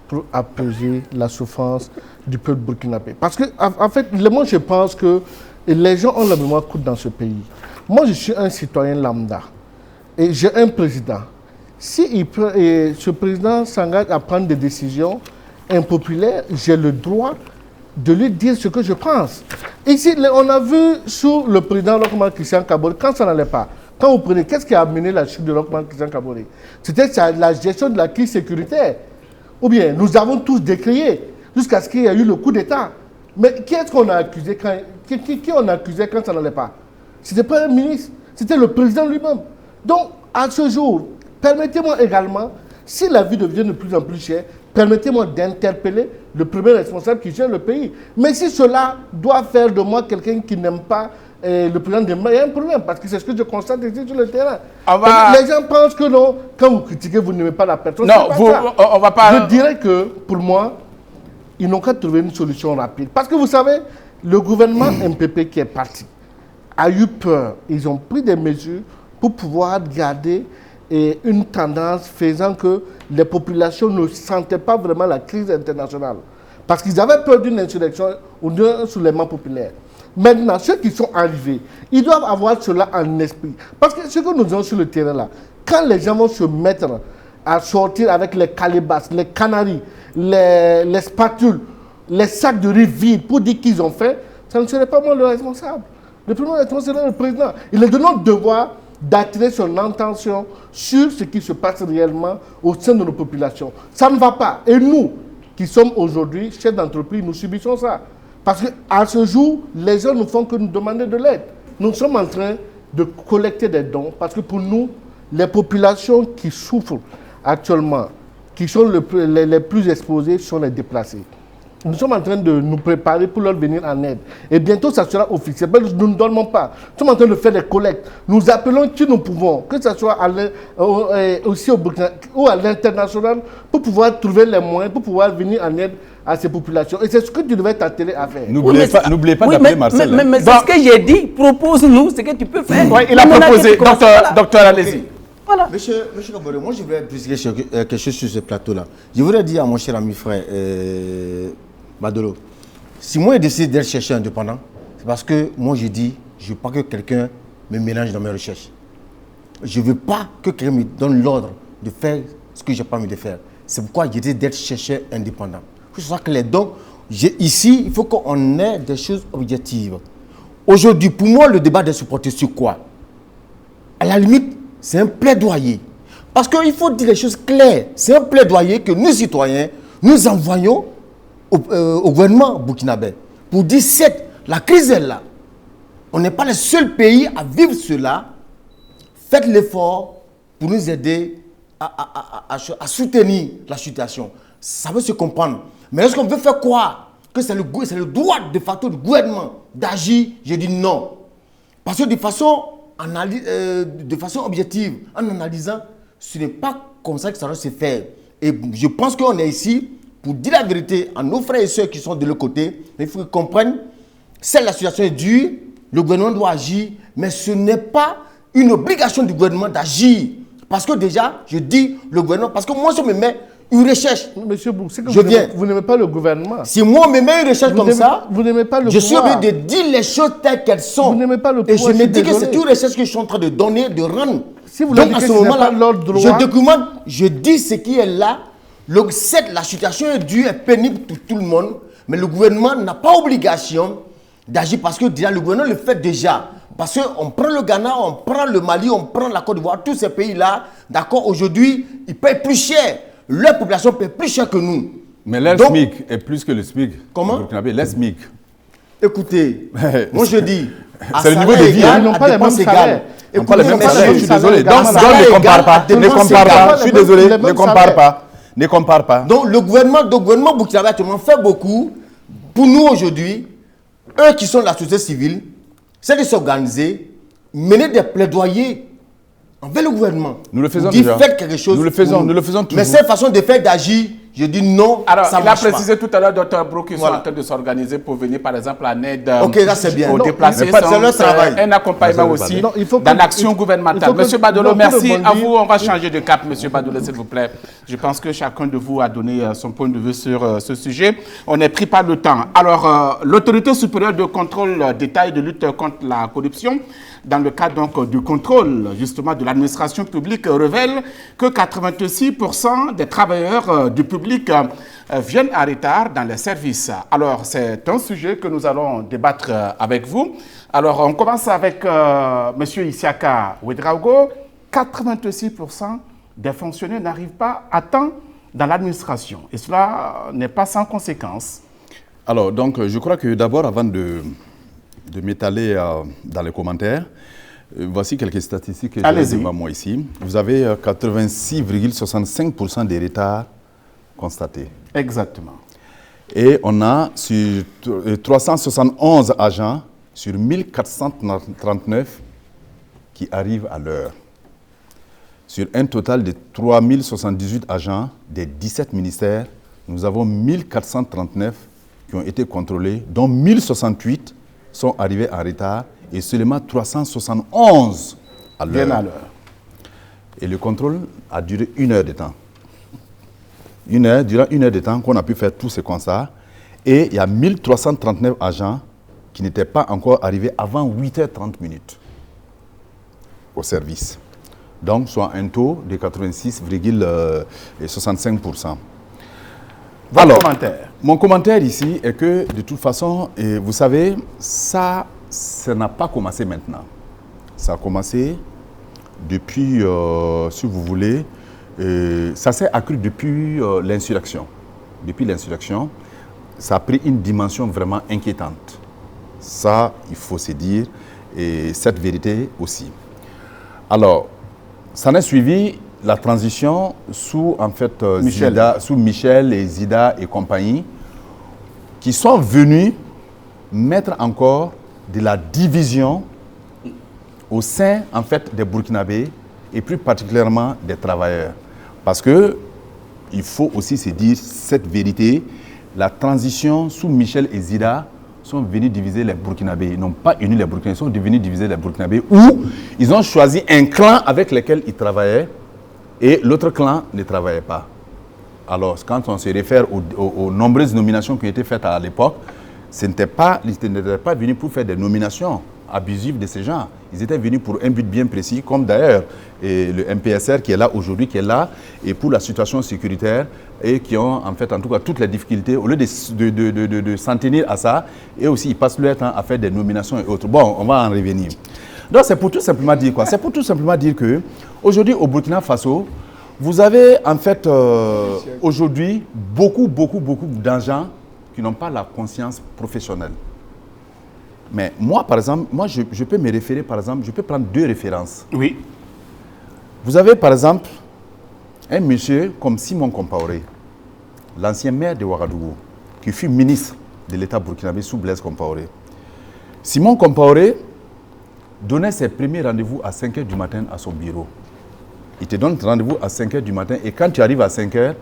pour apaiser la souffrance du peuple burkinabé. Parce que, en fait, moi, je pense que les gens ont la mémoire courte dans ce pays. Moi, je suis un citoyen lambda et j'ai un président. Si ce président s'engage à prendre des décisions impopulaires, j'ai le droit de lui dire ce que je pense. Ici, on a vu sous le président Lokman Christian Kaboré, quand ça n'allait pas, quand vous prenez, qu'est-ce qui a amené la chute de Lokman Christian Kaboré? C'était la gestion de la crise sécuritaire. Ou bien, nous avons tous décrié jusqu'à ce qu'il y ait eu le coup d'État. Mais qui est-ce qu'on a accusé qui on a accusé quand ça n'allait pas? Ce n'était pas un ministre, c'était le président lui-même. Donc, à ce jour, permettez-moi également, si la vie devient de plus en plus chère, permettez-moi d'interpeller le premier responsable qui gère le pays. Mais si cela doit faire de moi quelqu'un qui n'aime pas le président de il y a un problème, parce que c'est ce que je constate ici sur le terrain. Les gens pensent que non, quand vous critiquez, vous n'aimez pas la personne. Non, on va pas... Je dirais que, pour moi, ils n'ont qu'à trouver une solution rapide. Parce que vous savez, le gouvernement MPP qui est parti a eu peur. Ils ont pris des mesures pour pouvoir garder une tendance faisant que les populations ne sentaient pas vraiment la crise internationale. Parce qu'ils avaient peur d'une insurrection ou d'un soulèvement populaire. Maintenant, ceux qui sont arrivés, ils doivent avoir cela en esprit. Parce que ce que nous avons sur le terrain là, quand les gens vont se mettre à sortir avec les calebasses, les canaries, les spatules, les sacs de riz vides pour dire qu'ils ont fait, ça ne serait pas moi le responsable. Le premier responsable serait le président. Il est de notre devoir d'attirer son attention sur ce qui se passe réellement au sein de nos populations. Ça ne va pas. Et nous, qui sommes aujourd'hui chefs d'entreprise, nous subissons ça. Parce qu'à ce jour, les gens ne font que nous demander de l'aide. Nous sommes en train de collecter des dons parce que pour nous, les populations qui souffrent actuellement, qui sont les plus exposées, sont les déplacés. Nous sommes en train de nous préparer pour leur venir en aide. Et bientôt, ça sera officiel. Nous ne dormons pas. Nous sommes en train de faire des collectes. Nous appelons qui nous pouvons, que ce soit aussi au Burkina ou à l'international, pour pouvoir trouver les moyens, pour pouvoir venir en aide à ces populations. Et c'est ce que tu devais t'atteler à faire. N'oubliez pas d'appeler Marcel. Mais c'est ce que j'ai dit. Propose-nous ce que tu peux faire. Oui, il a proposé. Docteur, allez-y. Voilà. Monsieur Kaboré, moi je voudrais préciser quelque chose sur ce plateau-là. Je voudrais dire à mon cher ami frère Badolo, si moi j'ai décidé d'être chercheur indépendant, c'est parce que moi je dis, je ne veux pas que quelqu'un me mélange dans mes recherches. Je ne veux pas que quelqu'un me donne l'ordre de faire ce que je n'ai pas envie de faire. C'est pourquoi j'ai décidé d'être chercheur indépendant. Il faut savoir que les dons, ici, il faut qu'on ait des choses objectives. Aujourd'hui, pour moi, le débat doit se porter sur quoi? À la limite, c'est un plaidoyer. Parce qu'il faut dire les choses claires. C'est un plaidoyer que nous, citoyens, nous envoyons au gouvernement burkinabé pour dire la crise est là. On n'est pas le seul pays à vivre cela. Faites l'effort pour nous aider à soutenir la situation. Ça veut se comprendre. Mais est-ce qu'on veut faire croire que c'est le droit de facto du gouvernement d'agir? Je dis non. Parce que de façon objective, en analysant, ce n'est pas comme ça que ça doit se faire. Et je pense qu'on est ici pour dire la vérité à nos frères et sœurs qui sont de l'autre côté. Il faut qu'ils comprennent, la situation est dure, le gouvernement doit agir, mais ce n'est pas une obligation du gouvernement d'agir. Parce que déjà, je dis le gouvernement, parce que moi, je me mets une recherche. Monsieur Bou, c'est que vous n'aimez pas le gouvernement. Si moi, je me mets une recherche comme ça, vous n'aimez pas le pouvoir. Je suis obligé de dire les choses telles qu'elles sont. Vous n'aimez pas le pouvoir. Et je me dis que c'est une recherche que je suis en train de donner, de rendre. Si vous donc à ce moment-là, je documente, je dis ce qui est là. La situation est dure, est pénible pour tout le monde, mais le gouvernement n'a pas obligation d'agir parce que déjà, le gouvernement le fait déjà. Parce qu'on prend le Ghana, on prend le Mali, on prend la Côte d'Ivoire, tous ces pays-là, d'accord, aujourd'hui, ils payent plus cher. Leur population paye plus cher que nous. Mais leur SMIC est plus que le SMIC. Comment? Leur SMIC. Écoutez, moi je dis, c'est le niveau de vie. Ils n'ont pas les mêmes salaires. Ils n'ont pas les mêmes salaires, je suis désolé. Donc ne compare pas. Ne compare pas. Je suis désolé, ne compare pas. Ne compare pas. Donc le gouvernement burkinabé actuellement fait beaucoup pour nous aujourd'hui. Eux qui sont de la société civile, c'est de s'organiser, mener des plaidoyers envers le gouvernement. Nous le faisons déjà. Faites quelque chose. Nous le faisons toujours. Mais cette façon de faire d'agir, je dis non. Alors, ça il a marche précisé tout à l'heure, Dr. Brou, qu'ils sont Voilà. en train de s'organiser pour venir, par exemple, en aide ça, c'est bien. aux Non, déplacés. c'est leur travail. Un accompagnement aussi Non, il faut dans que- l'action il gouvernementale. faut que- Monsieur Badolo, non, merci pour à rebondir- vous. On va changer de cap, Monsieur Badolo, s'il vous plaît. Je pense que chacun de vous a donné son point de vue sur ce sujet. On est pris par le temps. Alors, l'autorité supérieure de contrôle d'État et de lutte contre la corruption, dans le cadre donc du contrôle justement de l'administration publique, révèle que 86% des travailleurs du public viennent en retard dans les services. Alors, c'est un sujet que nous allons débattre avec vous. Alors, on commence avec M. Isiaka Ouedraogo. 86% des fonctionnaires n'arrivent pas à temps dans l'administration. Et cela n'est pas sans conséquence. Alors, donc, je crois que d'abord, avant de m'étaler dans les commentaires, voici quelques statistiques que j'ai devant moi ici. Vous avez 86,65% des retards constatés. Exactement. Et on a sur 371 agents sur 1439 qui arrivent à l'heure. Sur un total de 3078 agents des 17 ministères, nous avons 1439 qui ont été contrôlés, dont 1068 sont arrivés en retard et seulement 371 à l'heure. Bien à l'heure. Et le contrôle a duré 1 heure de temps. Durant 1 heure de temps qu'on a pu faire tous ces constats. Et il y a 1339 agents qui n'étaient pas encore arrivés avant 8h30 au service. Donc, soit un taux de 86,65%. Votre commentaire. Mon commentaire ici est que, de toute façon, vous savez, ça n'a pas commencé maintenant. Ça a commencé depuis, si vous voulez, ça s'est accru depuis l'insurrection. Depuis l'insurrection, ça a pris une dimension vraiment inquiétante. Ça, il faut se dire, et cette vérité aussi. Alors, ça a suivi la transition sous, en fait, sous Michel et Zida et compagnie, qui sont venus mettre encore de la division au sein, en fait, des Burkinabés et plus particulièrement des travailleurs. Parce que il faut aussi se dire cette vérité, la transition sous Michel et Zida sont venus diviser les Burkinabés. Ils n'ont pas uni les Burkinabés, ils sont venus diviser les Burkinabés où ils ont choisi un clan avec lequel ils travaillaient et l'autre clan ne travaillait pas. Alors, quand on se réfère aux nombreuses nominations qui ont été faites à l'époque, ils n'étaient pas venus pour faire des nominations abusives de ces gens. Ils étaient venus pour un but bien précis, comme d'ailleurs le MPSR qui est là aujourd'hui, qui est là, et pour la situation sécuritaire, et qui ont en fait en tout cas toutes les difficultés, au lieu de s'en tenir à ça, et aussi ils passent leur temps à faire des nominations et autres. Bon, on va en revenir. Donc c'est pour tout simplement dire quoi? C'est pour tout simplement dire que aujourd'hui au Burkina Faso, vous avez en fait aujourd'hui beaucoup d'agents qui n'ont pas la conscience professionnelle. Mais moi, par exemple, je peux me référer, par exemple, je peux prendre 2 références. Oui. Vous avez, par exemple, un monsieur comme Simon Compaoré, l'ancien maire de Ouagadougou, qui fut ministre de l'État burkinabé sous Blaise Compaoré. Simon Compaoré donnait ses premiers rendez-vous à 5 h du matin à son bureau. Il te donne rendez-vous à 5 h du matin et quand tu arrives à 5 h,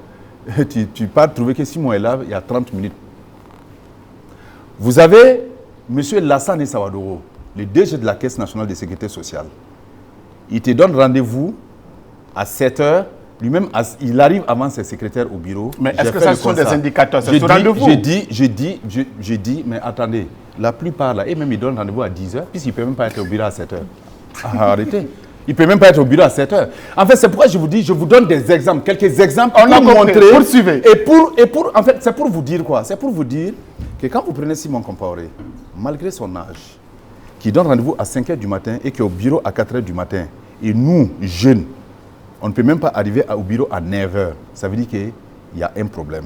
tu pars trouver que Simon est là il y a 30 minutes. Vous avez M. Lassane Sawadoro, le DG de la Caisse nationale de sécurité sociale. Il te donne rendez-vous à 7 h. Lui-même, il arrive avant ses secrétaires au bureau. Mais est-ce que ça sont des indicateurs? C'est ce rendez-vous. J'ai dit, mais attendez, la plupart là, et même ils donnent rendez-vous à 10 h, puisqu'il ne peut même pas être au bureau à 7 h. Arrêtez. Il ne peut même pas être au bureau à 7 h. En fait, c'est pourquoi je vous dis, je vous donne des exemples, quelques exemples pour montrer. Poursuivez. Et pour, en fait, c'est pour vous dire quoi? C'est pour vous dire que quand vous prenez Simon Compaoré, malgré son âge, qui donne rendez-vous à 5 h du matin et qui est au bureau à 4 h du matin, et nous, jeunes, on ne peut même pas arriver au bureau à 9 h. Ça veut dire qu'il y a un problème.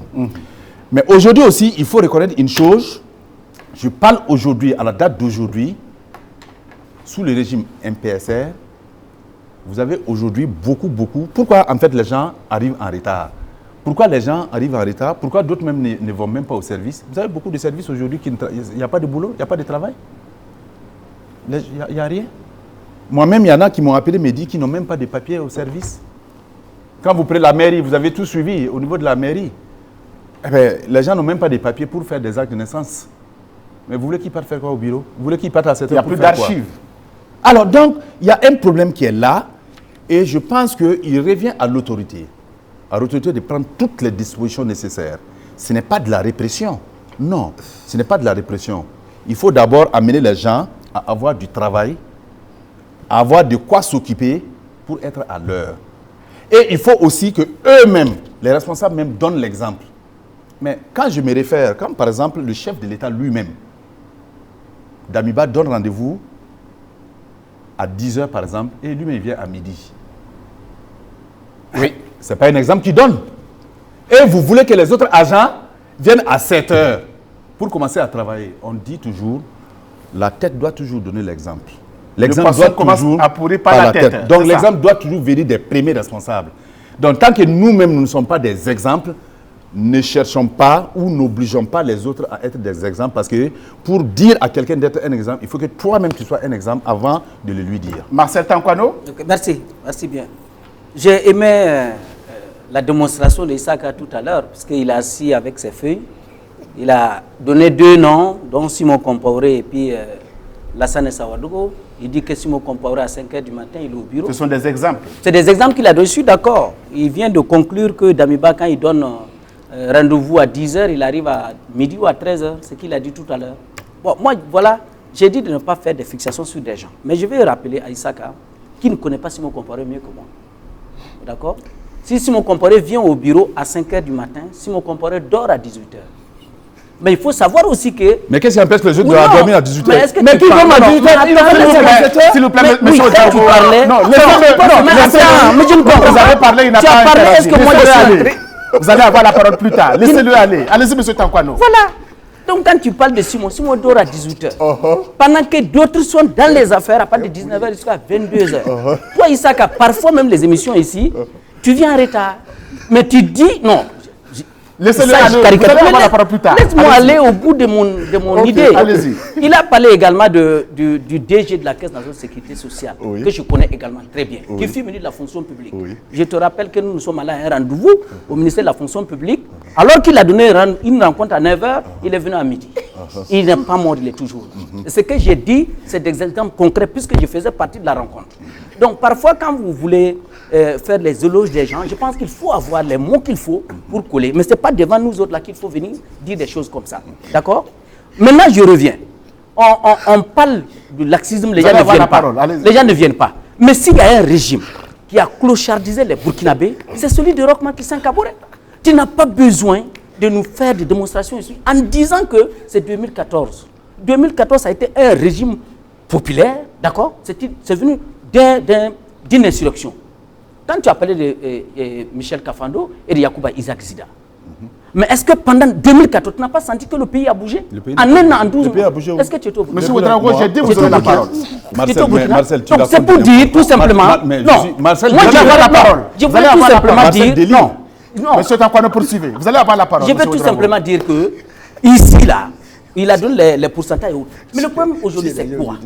Mais aujourd'hui aussi, il faut reconnaître une chose. Je parle aujourd'hui, à la date d'aujourd'hui, sous le régime MPSR, vous avez aujourd'hui beaucoup. Pourquoi en fait les gens arrivent en retard? Pourquoi les gens arrivent en retard? Pourquoi d'autres même ne vont même pas au service? Vous avez beaucoup de services aujourd'hui, il n'y a pas de boulot, il n'y a pas de travail. Il n'y a rien. Moi-même, il y en a qui m'ont appelé, me dit qu'ils n'ont même pas de papiers au service. Quand vous prenez la mairie, vous avez tout suivi au niveau de la mairie. Eh bien, les gens n'ont même pas de papiers pour faire des actes de naissance. Mais vous voulez qu'ils partent faire quoi au bureau? Vous voulez qu'ils partent à 7 h? Il n'y a plus d'archives. Alors donc, il y a un problème qui est là et je pense qu'il revient à l'autorité de prendre toutes les dispositions nécessaires. Ce n'est pas de la répression. Non, ce n'est pas de la répression. Il faut d'abord amener les gens à avoir du travail, à avoir de quoi s'occuper pour être à l'heure. Et il faut aussi que eux-mêmes, les responsables même, donnent l'exemple. Mais quand je me réfère, comme par exemple le chef de l'État lui-même, Damiba donne rendez-vous à 10 h par exemple, et lui-même il vient à midi. Oui, ce n'est pas un exemple qu'il donne. Et vous voulez que les autres agents viennent à 7 h pour commencer à travailler. On dit toujours, la tête doit toujours donner l'exemple. L'exemple doit toujours à pourrir par la tête. Donc l'exemple doit toujours venir des premiers responsables. Donc tant que nous-mêmes nous ne sommes pas des exemples, ne cherchons pas ou n'obligeons pas les autres à être des exemples, parce que pour dire à quelqu'un d'être un exemple, il faut que toi-même tu sois un exemple avant de le lui dire. Marcel Tankwano. Merci bien. J'ai aimé la démonstration d'Issaka tout à l'heure, parce qu'il a assis avec ses feuilles. Il a donné 2 noms, dont Simon Compaoré et puis Lassane Sawadoro. Il dit que Simon Compaoré à 5 h du matin, il est au bureau. Ce sont des exemples. C'est des exemples qu'il a reçus, d'accord. Il vient de conclure que Damiba, quand il donne rendez-vous à 10 h, il arrive à midi ou à 13 h, ce qu'il a dit tout à l'heure. Bon, moi, voilà, j'ai dit de ne pas faire des fixations sur des gens. Mais je vais rappeler à Issaka, qui ne connaît pas Simon Compaoré mieux que moi. D'accord? Si Simon Compaoré vient au bureau à 5 h du matin, Simon Compaoré dort à 18 h. Mais il faut savoir aussi que... Mais qu'est-ce qui empêche que les autres de dormir à 18 h? Mais qui dorment à 18 h? S'il vous plaît, monsieur tu parlais... Non, mais je ne comprends pas. Vous avez parlé, il n'a pas parlé, est-ce que moi je suis... Vous allez avoir la parole plus tard. Laissez-le aller. Allez-y, monsieur Tankwano. Voilà. Donc quand tu parles de Simon dort à 18 h. Pendant que d'autres sont dans les affaires à partir de 19 h jusqu'à 22 h. Toi, Issaka, parfois même les émissions ici, tu viens en retard. Mais tu dis... Non. Laissez-le aller. Vous allez avoir la parole plus tard. Laisse-moi aller au bout de mon idée. Allez-y. Il a parlé également du DG de la Caisse nationale de sécurité sociale, que je connais également très bien, qui fut ministre de la fonction publique. Je te rappelle que nous sommes allés à un rendez-vous au ministère de la fonction publique. Alors qu'il a donné une rencontre à 9 h, il est venu à midi. Il n'est pas mort, il est toujours là. Ce que j'ai dit, c'est des exemples concrets puisque je faisais partie de la rencontre. Donc parfois, quand vous voulez faire les éloges des gens, je pense qu'il faut avoir les mots qu'il faut pour coller. Mais ce n'est pas devant nous autres là qu'il faut venir dire des choses comme ça. D'accord? Maintenant, je reviens. On parle de laxisme, les gens ne viennent pas. Les gens ne viennent pas. Mais s'il y a un régime qui a clochardisé les Burkinabés, c'est celui de Rochmark Christian Kaboré. Tu n'as pas besoin de nous faire des démonstrations ici en disant que c'est 2014. 2014, ça a été un régime populaire, d'accord? C'est venu d'une insurrection. Quand tu as parlé de Michel Kafando et de Yacouba Isaac Zida, mais est-ce que pendant 2014, tu n'as pas senti que le pays a bougé? En un an, en 12 mois. Est-ce que tu étais au Burkina? Monsieur Ouedraogo, j'ai dit vous avez la parole. Marcel, tu donc c'est pour dire tout simplement. Non, Marcel, moi vous allez avoir la parole. Je voulais tout simplement dire. Non. Monsieur Tankano, poursuivez. Vous allez avoir la parole. Je vais tout simplement dire que ici, là, il a donné les pourcentages. Mais le problème aujourd'hui, c'est quoi?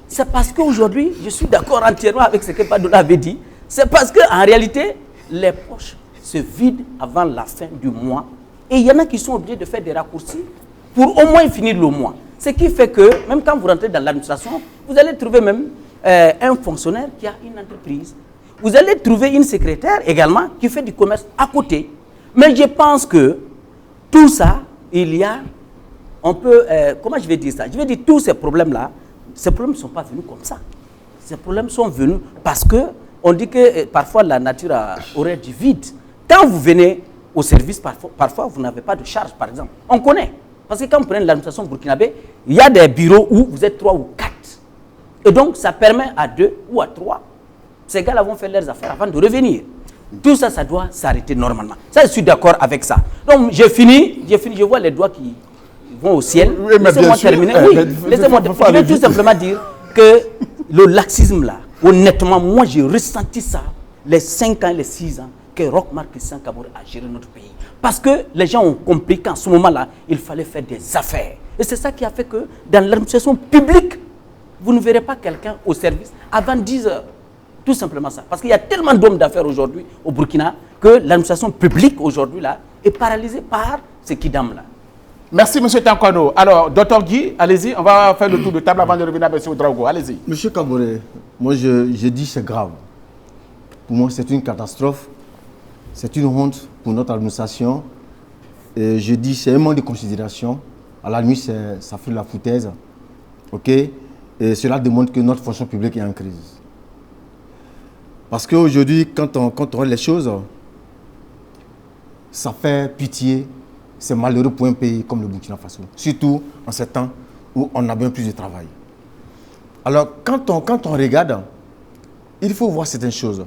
C'est parce qu'aujourd'hui, je suis d'accord entièrement avec ce que Padola avait dit. C'est parce qu'en réalité, les poches se vident avant la fin du mois. Et il y en a qui sont obligés de faire des raccourcis pour au moins finir le mois. Ce qui fait que, même quand vous rentrez dans l'administration, vous allez trouver même un fonctionnaire qui a une entreprise. Vous allez trouver une secrétaire également qui fait du commerce à côté. Mais je pense que tout ça, il y a, on peut, comment je vais dire ça? Je vais dire tous ces problèmes-là, ces problèmes ne sont pas venus comme ça. Ces problèmes sont venus parce que on dit que parfois la nature aurait du vide. Quand vous venez au service, parfois vous n'avez pas de charge, par exemple. On connaît. Parce que quand vous prenez l'administration burkinabé, il y a des bureaux où vous êtes 3 ou 4. Et donc, ça permet à 2 ou à 3. Ces gars-là vont faire leurs affaires avant de revenir. Tout ça, ça doit s'arrêter normalement. Ça, je suis d'accord avec ça. Donc, j'ai fini, je vois les doigts qui vont au ciel. Oui, laissez-moi terminer. Laissez-moi terminer. Je vais tout simplement dire que le laxisme-là, honnêtement, moi, j'ai ressenti ça les 5 ans, les 6 ans que Roch-Marc Christian Kaboré a géré notre pays. Parce que les gens ont compris qu'en ce moment-là, il fallait faire des affaires. Et c'est ça qui a fait que dans l'administration publique, vous ne verrez pas quelqu'un au service avant 10 heures. Tout simplement ça. Parce qu'il y a tellement d'hommes d'affaires aujourd'hui au Burkina que l'administration publique aujourd'hui là est paralysée par ces kidams là. Merci, M. Tankano. Alors, Dr Guy, allez-y, on va faire le tour de table avant de revenir à M. Ouedraogo. Allez-y. Monsieur Kaboré, moi je dis c'est grave. Pour moi, c'est une catastrophe. C'est une honte pour notre administration. Et je dis c'est un manque de considération. À la nuit, ça fait de la foutaise. OK? Et cela démontre que notre fonction publique est en crise. Parce qu'aujourd'hui, quand on regarde les choses, ça fait pitié. C'est malheureux pour un pays comme le Burkina Faso. Surtout en ces temps où on a bien plus de travail. Alors, quand on regarde, il faut voir certaines choses.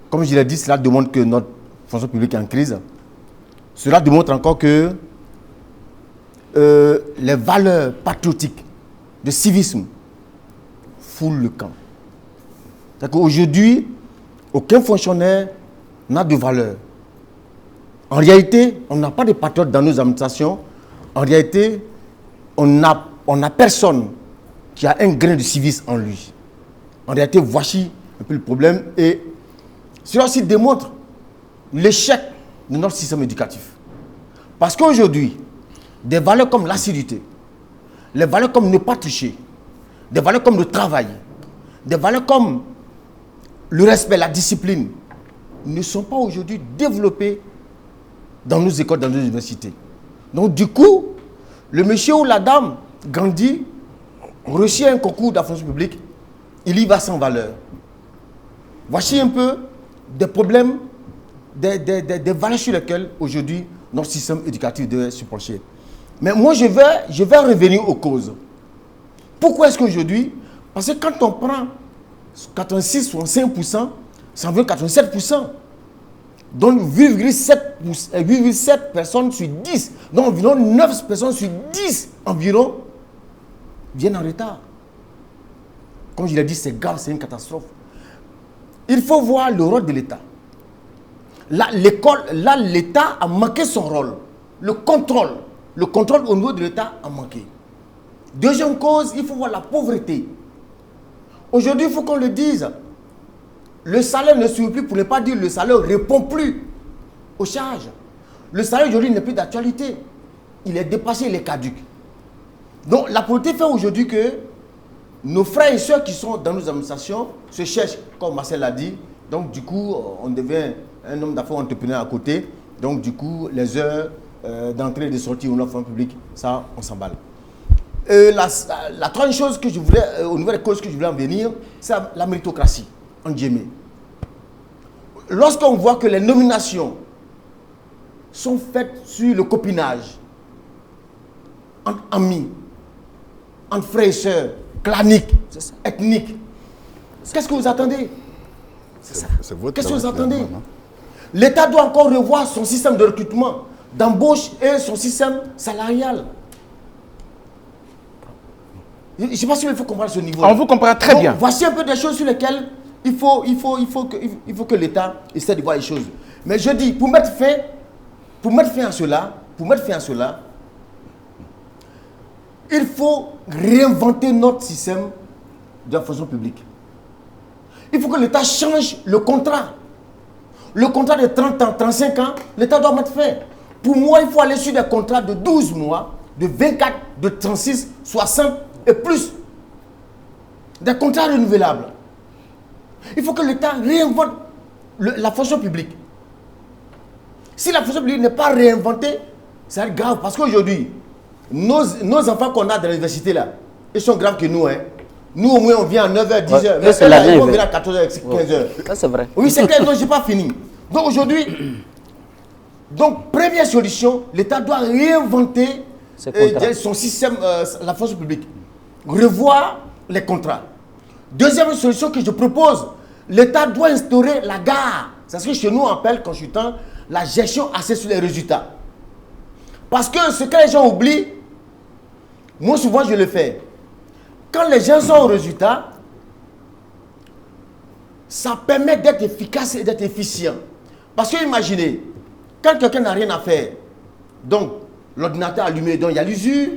Comme je l'ai dit, cela démontre que notre fonction publique est en crise. Cela démontre encore que les valeurs patriotiques de civisme foulent le camp. C'est qu'aujourd'hui, aucun fonctionnaire n'a de valeur. En réalité, on n'a pas de patriotes dans nos administrations. En réalité, on n'a personne qui a un grain de civisme en lui. En réalité, voici un peu le problème. Et cela aussi démontre l'échec de notre système éducatif. Parce qu'aujourd'hui, des valeurs comme l'assiduité, les valeurs comme ne pas tricher, des valeurs comme le travail, des valeurs comme le respect, la discipline, ne sont pas aujourd'hui développées dans nos écoles, dans nos universités. Donc du coup, le monsieur ou la dame grandit, reçoit un concours de la fonction publique, il y va sans valeur. Voici un peu des problèmes, des valeurs sur lesquelles aujourd'hui notre système éducatif devait se pencher. Mais moi je vais revenir aux causes. Pourquoi est-ce qu'aujourd'hui, parce que quand on prend 86 ou 5%, ça en veut 87%. Donc 8,7 personnes sur 10, donc environ 9 personnes sur 10 environ viennent en retard. Comme je l'ai dit, c'est grave, c'est une catastrophe. Il faut voir le rôle de l'État. Là, l'État a manqué son rôle. Le contrôle au niveau de l'État a manqué. Deuxième cause, il faut voir la pauvreté. Aujourd'hui, il faut qu'on le dise. Le salaire ne suit plus, pour ne pas dire le salaire ne répond plus aux charges. Le salaire aujourd'hui n'est plus d'actualité. Il est dépassé, il est caduc. Donc la pauvreté fait aujourd'hui que nos frères et sœurs qui sont dans nos administrations se cherchent, comme Marcel l'a dit. Donc du coup, on devient un homme d'affaires entrepreneur à côté. Donc du coup, les heures d'entrée et de sortie au fonds public, ça, on s'emballe. La troisième chose que je voulais, aux nouvelles causes que je voulais en venir, c'est la méritocratie. En Djémé. Lorsqu'on voit que les nominations sont faites sur le copinage, entre amis, entre frères et sœurs, clanique, ethnique. Qu'est-ce que vous attendez? C'est votre Qu'est-ce que vous travail, attendez? finalement, non? L'État doit encore revoir son système de recrutement, d'embauche et son système salarial. Je ne sais pas si il faut comprendre ce niveau. On vous comprend très bien. Voici un peu des choses sur lesquelles il faut que l'État essaie de voir les choses. Mais je dis, pour mettre fin à cela, il faut réinventer notre système de la fonction publique. Il faut que l'État change le contrat. Le contrat de 30 ans, 35 ans, l'État doit mettre fin. Pour moi, il faut aller sur des contrats de 12 mois, de 24, de 36, 60 et plus. Des contrats renouvelables. Il faut que l'État réinvente la fonction publique. Si la fonction publique n'est pas réinventée, ça va être grave. Parce qu'aujourd'hui, nos enfants qu'on a dans l'université là, ils sont graves que nous. Hein. Nous, au moins, on vient à 9h, 10h. Ouais, Mais on vient à 14h, 15h. Ça, c'est vrai. Oui, c'est clair, non, je n'ai pas fini. Donc aujourd'hui, première solution, l'État doit réinventer son système, la fonction publique. Revoir les contrats. Deuxième solution que je propose, l'État doit instaurer la gare. C'est ce que chez nous on appelle, consultant, la gestion axée sur les résultats. Parce que ce que les gens oublient, moi souvent je le fais. Quand les gens sont au résultat, ça permet d'être efficace et d'être efficient. Parce que imaginez, quand quelqu'un n'a rien à faire, donc l'ordinateur allumé, donc il y a l'usure,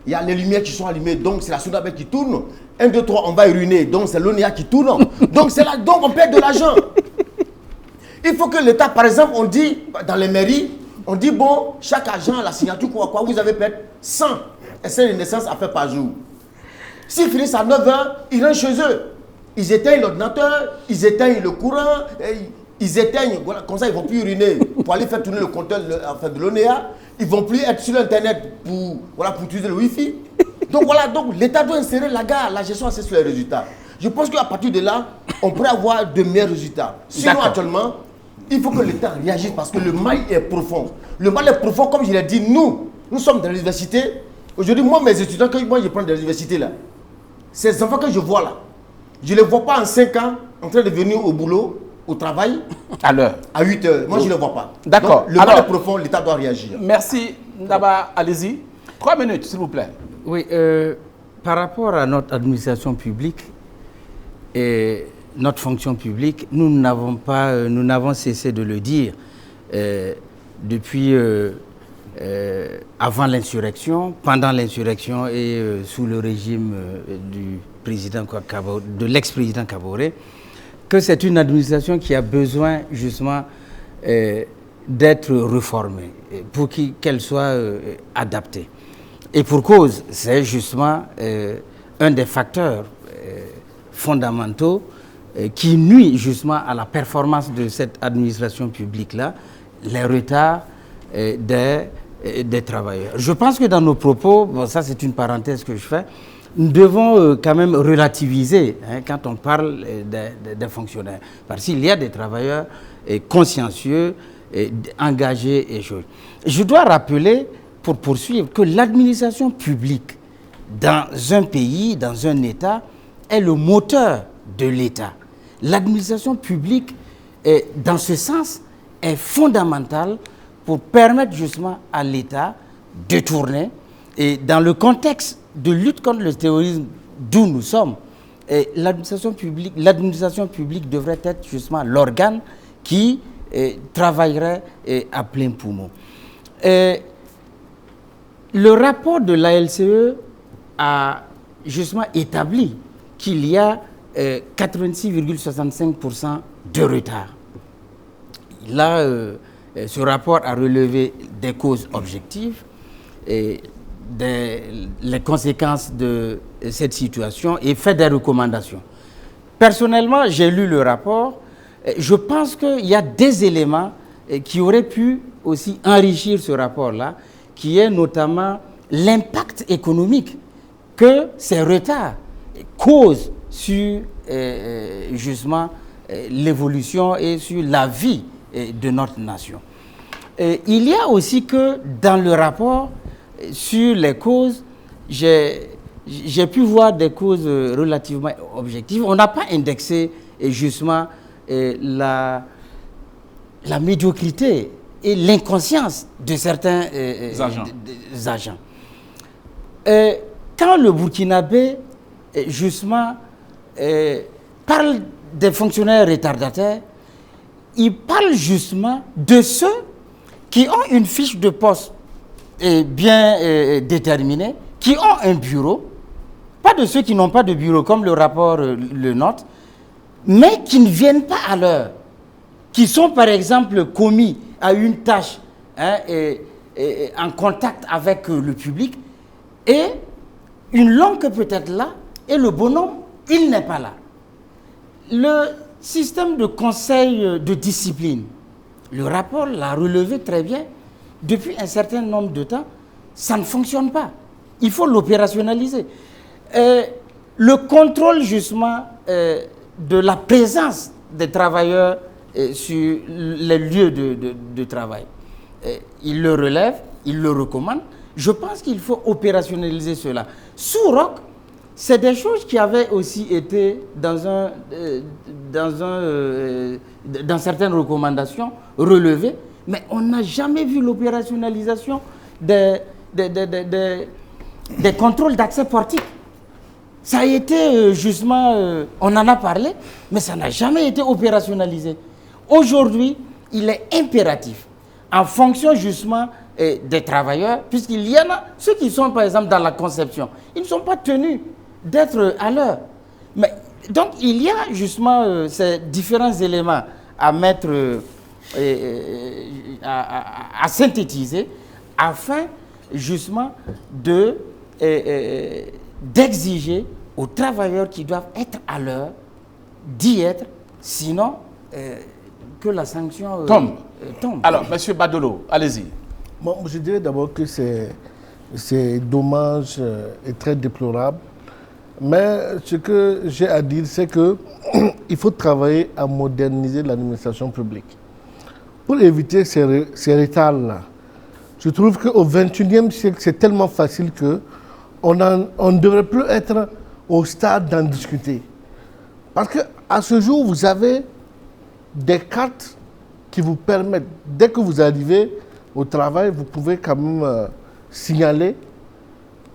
il y a les lumières qui sont allumées, donc c'est la soude à bec qui tourne. 1, 2, 3, on va uriner, donc c'est l'ONEA qui tourne. Donc on perd de l'argent. Il faut que l'État, par exemple, on dit, dans les mairies, on dit, bon, chaque agent, la signature, quoi, vous avez peut-être 100 essais de naissance à faire par jour. S'ils finissent à 9h, ils rentrent chez eux. Ils éteignent l'ordinateur, ils éteignent le courant, ils éteignent, voilà, comme ça ils ne vont plus uriner pour aller faire tourner le compteur de l'ONEA. Ils ne vont plus être sur Internet pour utiliser le Wi-Fi. Donc voilà, l'État doit insérer la gare, la gestion axée sur les résultats. Je pense qu'à partir de là, on pourrait avoir de meilleurs résultats. Sinon, actuellement, il faut que l'État réagisse parce que le mal est profond. Le mal est profond, comme je l'ai dit, nous sommes dans l'université. Aujourd'hui, moi, mes étudiants, quand moi je prends de l'université là, ces enfants que je vois là, je ne les vois pas en 5 ans en train de venir au boulot, au travail, à l'heure. À 8 heures. Moi, je ne les vois pas. D'accord. Le mal est profond, l'État doit réagir. Merci. Ndaba, allez-y. 3 minutes, s'il vous plaît. Oui, par rapport à notre administration publique et notre fonction publique, nous n'avons cessé de le dire depuis avant l'insurrection, pendant l'insurrection et sous le régime de l'ex-président Kaboré, que c'est une administration qui a besoin justement d'être réformée pour qu'elle soit adaptée. Et pour cause, c'est justement un des facteurs fondamentaux qui nuit justement à la performance de cette administration publique-là, les retards des travailleurs. Je pense que dans nos propos, bon, ça c'est une parenthèse que je fais, nous devons quand même relativiser quand on parle des fonctionnaires. Parce qu'il y a des travailleurs consciencieux, engagés et choses. Je dois rappeler, pour poursuivre, que l'administration publique dans un pays, dans un État, est le moteur de l'État. L'administration publique, dans ce sens, est fondamentale pour permettre justement à l'État de tourner. Et dans le contexte de lutte contre le terrorisme d'où nous sommes, l'administration publique devrait être justement l'organe qui travaillerait à plein poumon. Le rapport de l'ALCE a justement établi qu'il y a 86,65% de retard. Là, ce rapport a relevé des causes objectives et les conséquences de cette situation et fait des recommandations. Personnellement, j'ai lu le rapport. Je pense qu'il y a des éléments qui auraient pu aussi enrichir ce rapport-là, qui est notamment l'impact économique que ces retards causent sur justement l'évolution et sur la vie de notre nation. Il y a aussi que dans le rapport sur les causes, j'ai j'ai pu voir des causes relativement objectives. On n'a pas indexé justement la médiocrité et l'inconscience de certains agents. Quand le Burkinabé, justement, parle des fonctionnaires retardataires, il parle justement de ceux qui ont une fiche de poste bien déterminée, qui ont un bureau, pas de ceux qui n'ont pas de bureau, comme le rapport le note, mais qui ne viennent pas à l'heure, qui sont par exemple commis à une tâche en contact avec le public, et une longue peut être là, et le bonhomme, il n'est pas là. Le système de conseil de discipline, le rapport l'a relevé très bien, depuis un certain nombre de temps, ça ne fonctionne pas. Il faut l'opérationnaliser. Le contrôle justement de la présence des travailleurs sur les lieux de travail, il le relève, il le recommande. Je pense qu'il faut opérationnaliser cela. Sous ROC, c'est des choses qui avaient aussi été dans certaines recommandations relevées, mais on n'a jamais vu l'opérationnalisation des contrôles d'accès portique. Ça a été justement, on en a parlé, mais ça n'a jamais été opérationnalisé. Aujourd'hui, il est impératif, en fonction justement des travailleurs, puisqu'il y en a ceux qui sont par exemple dans la conception, ils ne sont pas tenus d'être à l'heure. Mais donc il y a justement ces différents éléments à mettre, à synthétiser, afin justement d'exiger aux travailleurs qui doivent être à l'heure d'y être, sinon que la sanction tombe. Alors, M. Badolo, allez-y. Bon, je dirais d'abord que c'est dommage et très déplorable. Mais ce que j'ai à dire, c'est qu'il faut travailler à moderniser l'administration publique. Pour éviter ces retards-là, je trouve qu'au XXIe siècle, c'est tellement facile qu'on ne devrait plus être au stade d'en discuter. Parce qu'à ce jour, vous avez des cartes qui vous permettent, dès que vous arrivez au travail, vous pouvez quand même signaler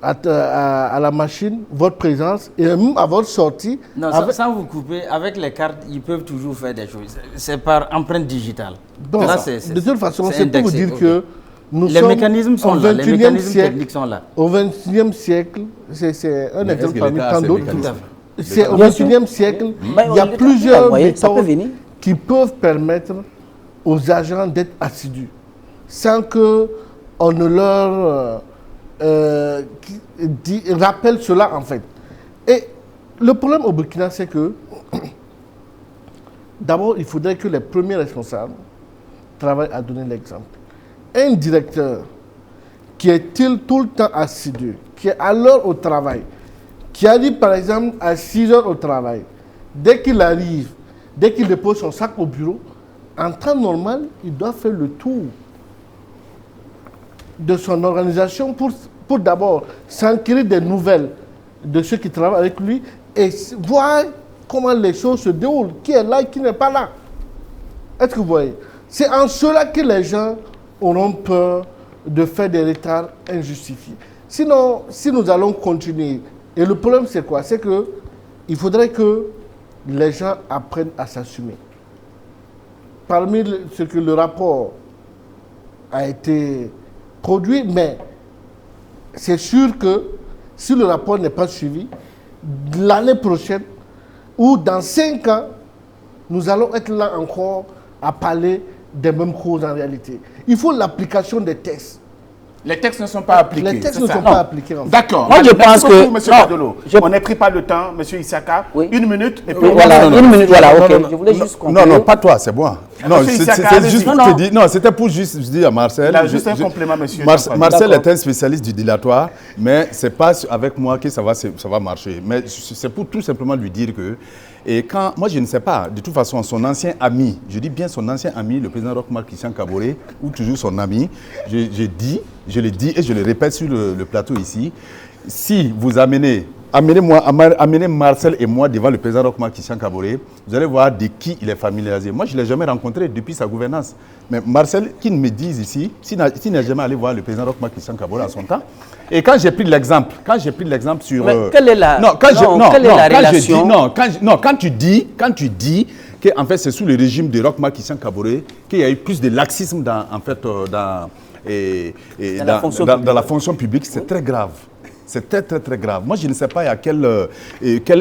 à la machine votre présence et même à votre sortie. Non, sans vous couper, avec les cartes, ils peuvent toujours faire des choses. C'est par empreinte digitale. Donc, là, de toute façon, c'est pour vous dire que les mécanismes sont là, les mécanismes techniques sont là. Au XXIe siècle, c'est un exemple parmi tant d'autres. C'est au XXIe siècle, il y a plusieurs méthodes qui peuvent permettre aux agents d'être assidus, sans qu'on ne leur rappelle cela en fait. Et le problème au Burkina, c'est que d'abord, il faudrait que les premiers responsables travaillent à donner l'exemple. Un directeur qui est-il tout le temps assidu, qui est à l'heure au travail, qui arrive par exemple à 6 heures au travail, dès qu'il arrive, dès qu'il dépose son sac au bureau, en temps normal, il doit faire le tour de son organisation pour d'abord s'enquérir des nouvelles de ceux qui travaillent avec lui et voir comment les choses se déroulent, qui est là et qui n'est pas là. Est-ce que vous voyez? C'est en cela que les gens auront peur de faire des retards injustifiés. Sinon, si nous allons continuer, et le problème c'est quoi? C'est qu'il faudrait que les gens apprennent à s'assumer. Parmi ce que le rapport a été produit, mais c'est sûr que si le rapport n'est pas suivi, l'année prochaine ou dans 5 ans, nous allons être là encore à parler des mêmes causes en réalité. Il faut l'application des textes. Les textes ne sont pas appliqués. Les textes ne sont pas appliqués. En fait. D'accord. Moi, je pense que... Monsieur Badolo, on n'a pris pas le temps, Monsieur Issaka. Oui. 1 minute. Et puis voilà, une minute, voilà, ok. Je voulais juste conclure. Non, pas toi, c'est moi. Non, c'est juste pour te dire. Non, c'était pour juste dire à Marcel. Il a juste un complément, monsieur. Marcel est un spécialiste du dilatoire, mais ce n'est pas avec moi que ça va marcher. Mais c'est pour tout simplement lui dire que Et quand, moi je ne sais pas, de toute façon, son ancien ami, je dis bien son ancien ami, le président Roch-Marc Christian Kaboré, ou toujours son ami, je le dis et je le répète sur le plateau ici, si vous amenez Marcel et moi devant le président Roch-Marc Christian Kaboré, vous allez voir de qui il est familiarisé. Moi, je ne l'ai jamais rencontré depuis sa gouvernance. Mais Marcel, qui me dise ici, s'il n'a jamais allé voir le président Roch-Marc Christian Kaboré en son temps, et quand j'ai pris l'exemple sur... Mais quelle est la, relation? Quand tu dis que en fait, c'est sous le régime de Roch-Marc Christian Kaboré qu'il y a eu plus de laxisme dans la fonction publique, c'est très grave. C'est très, très, très grave. Moi, je ne sais pas quelle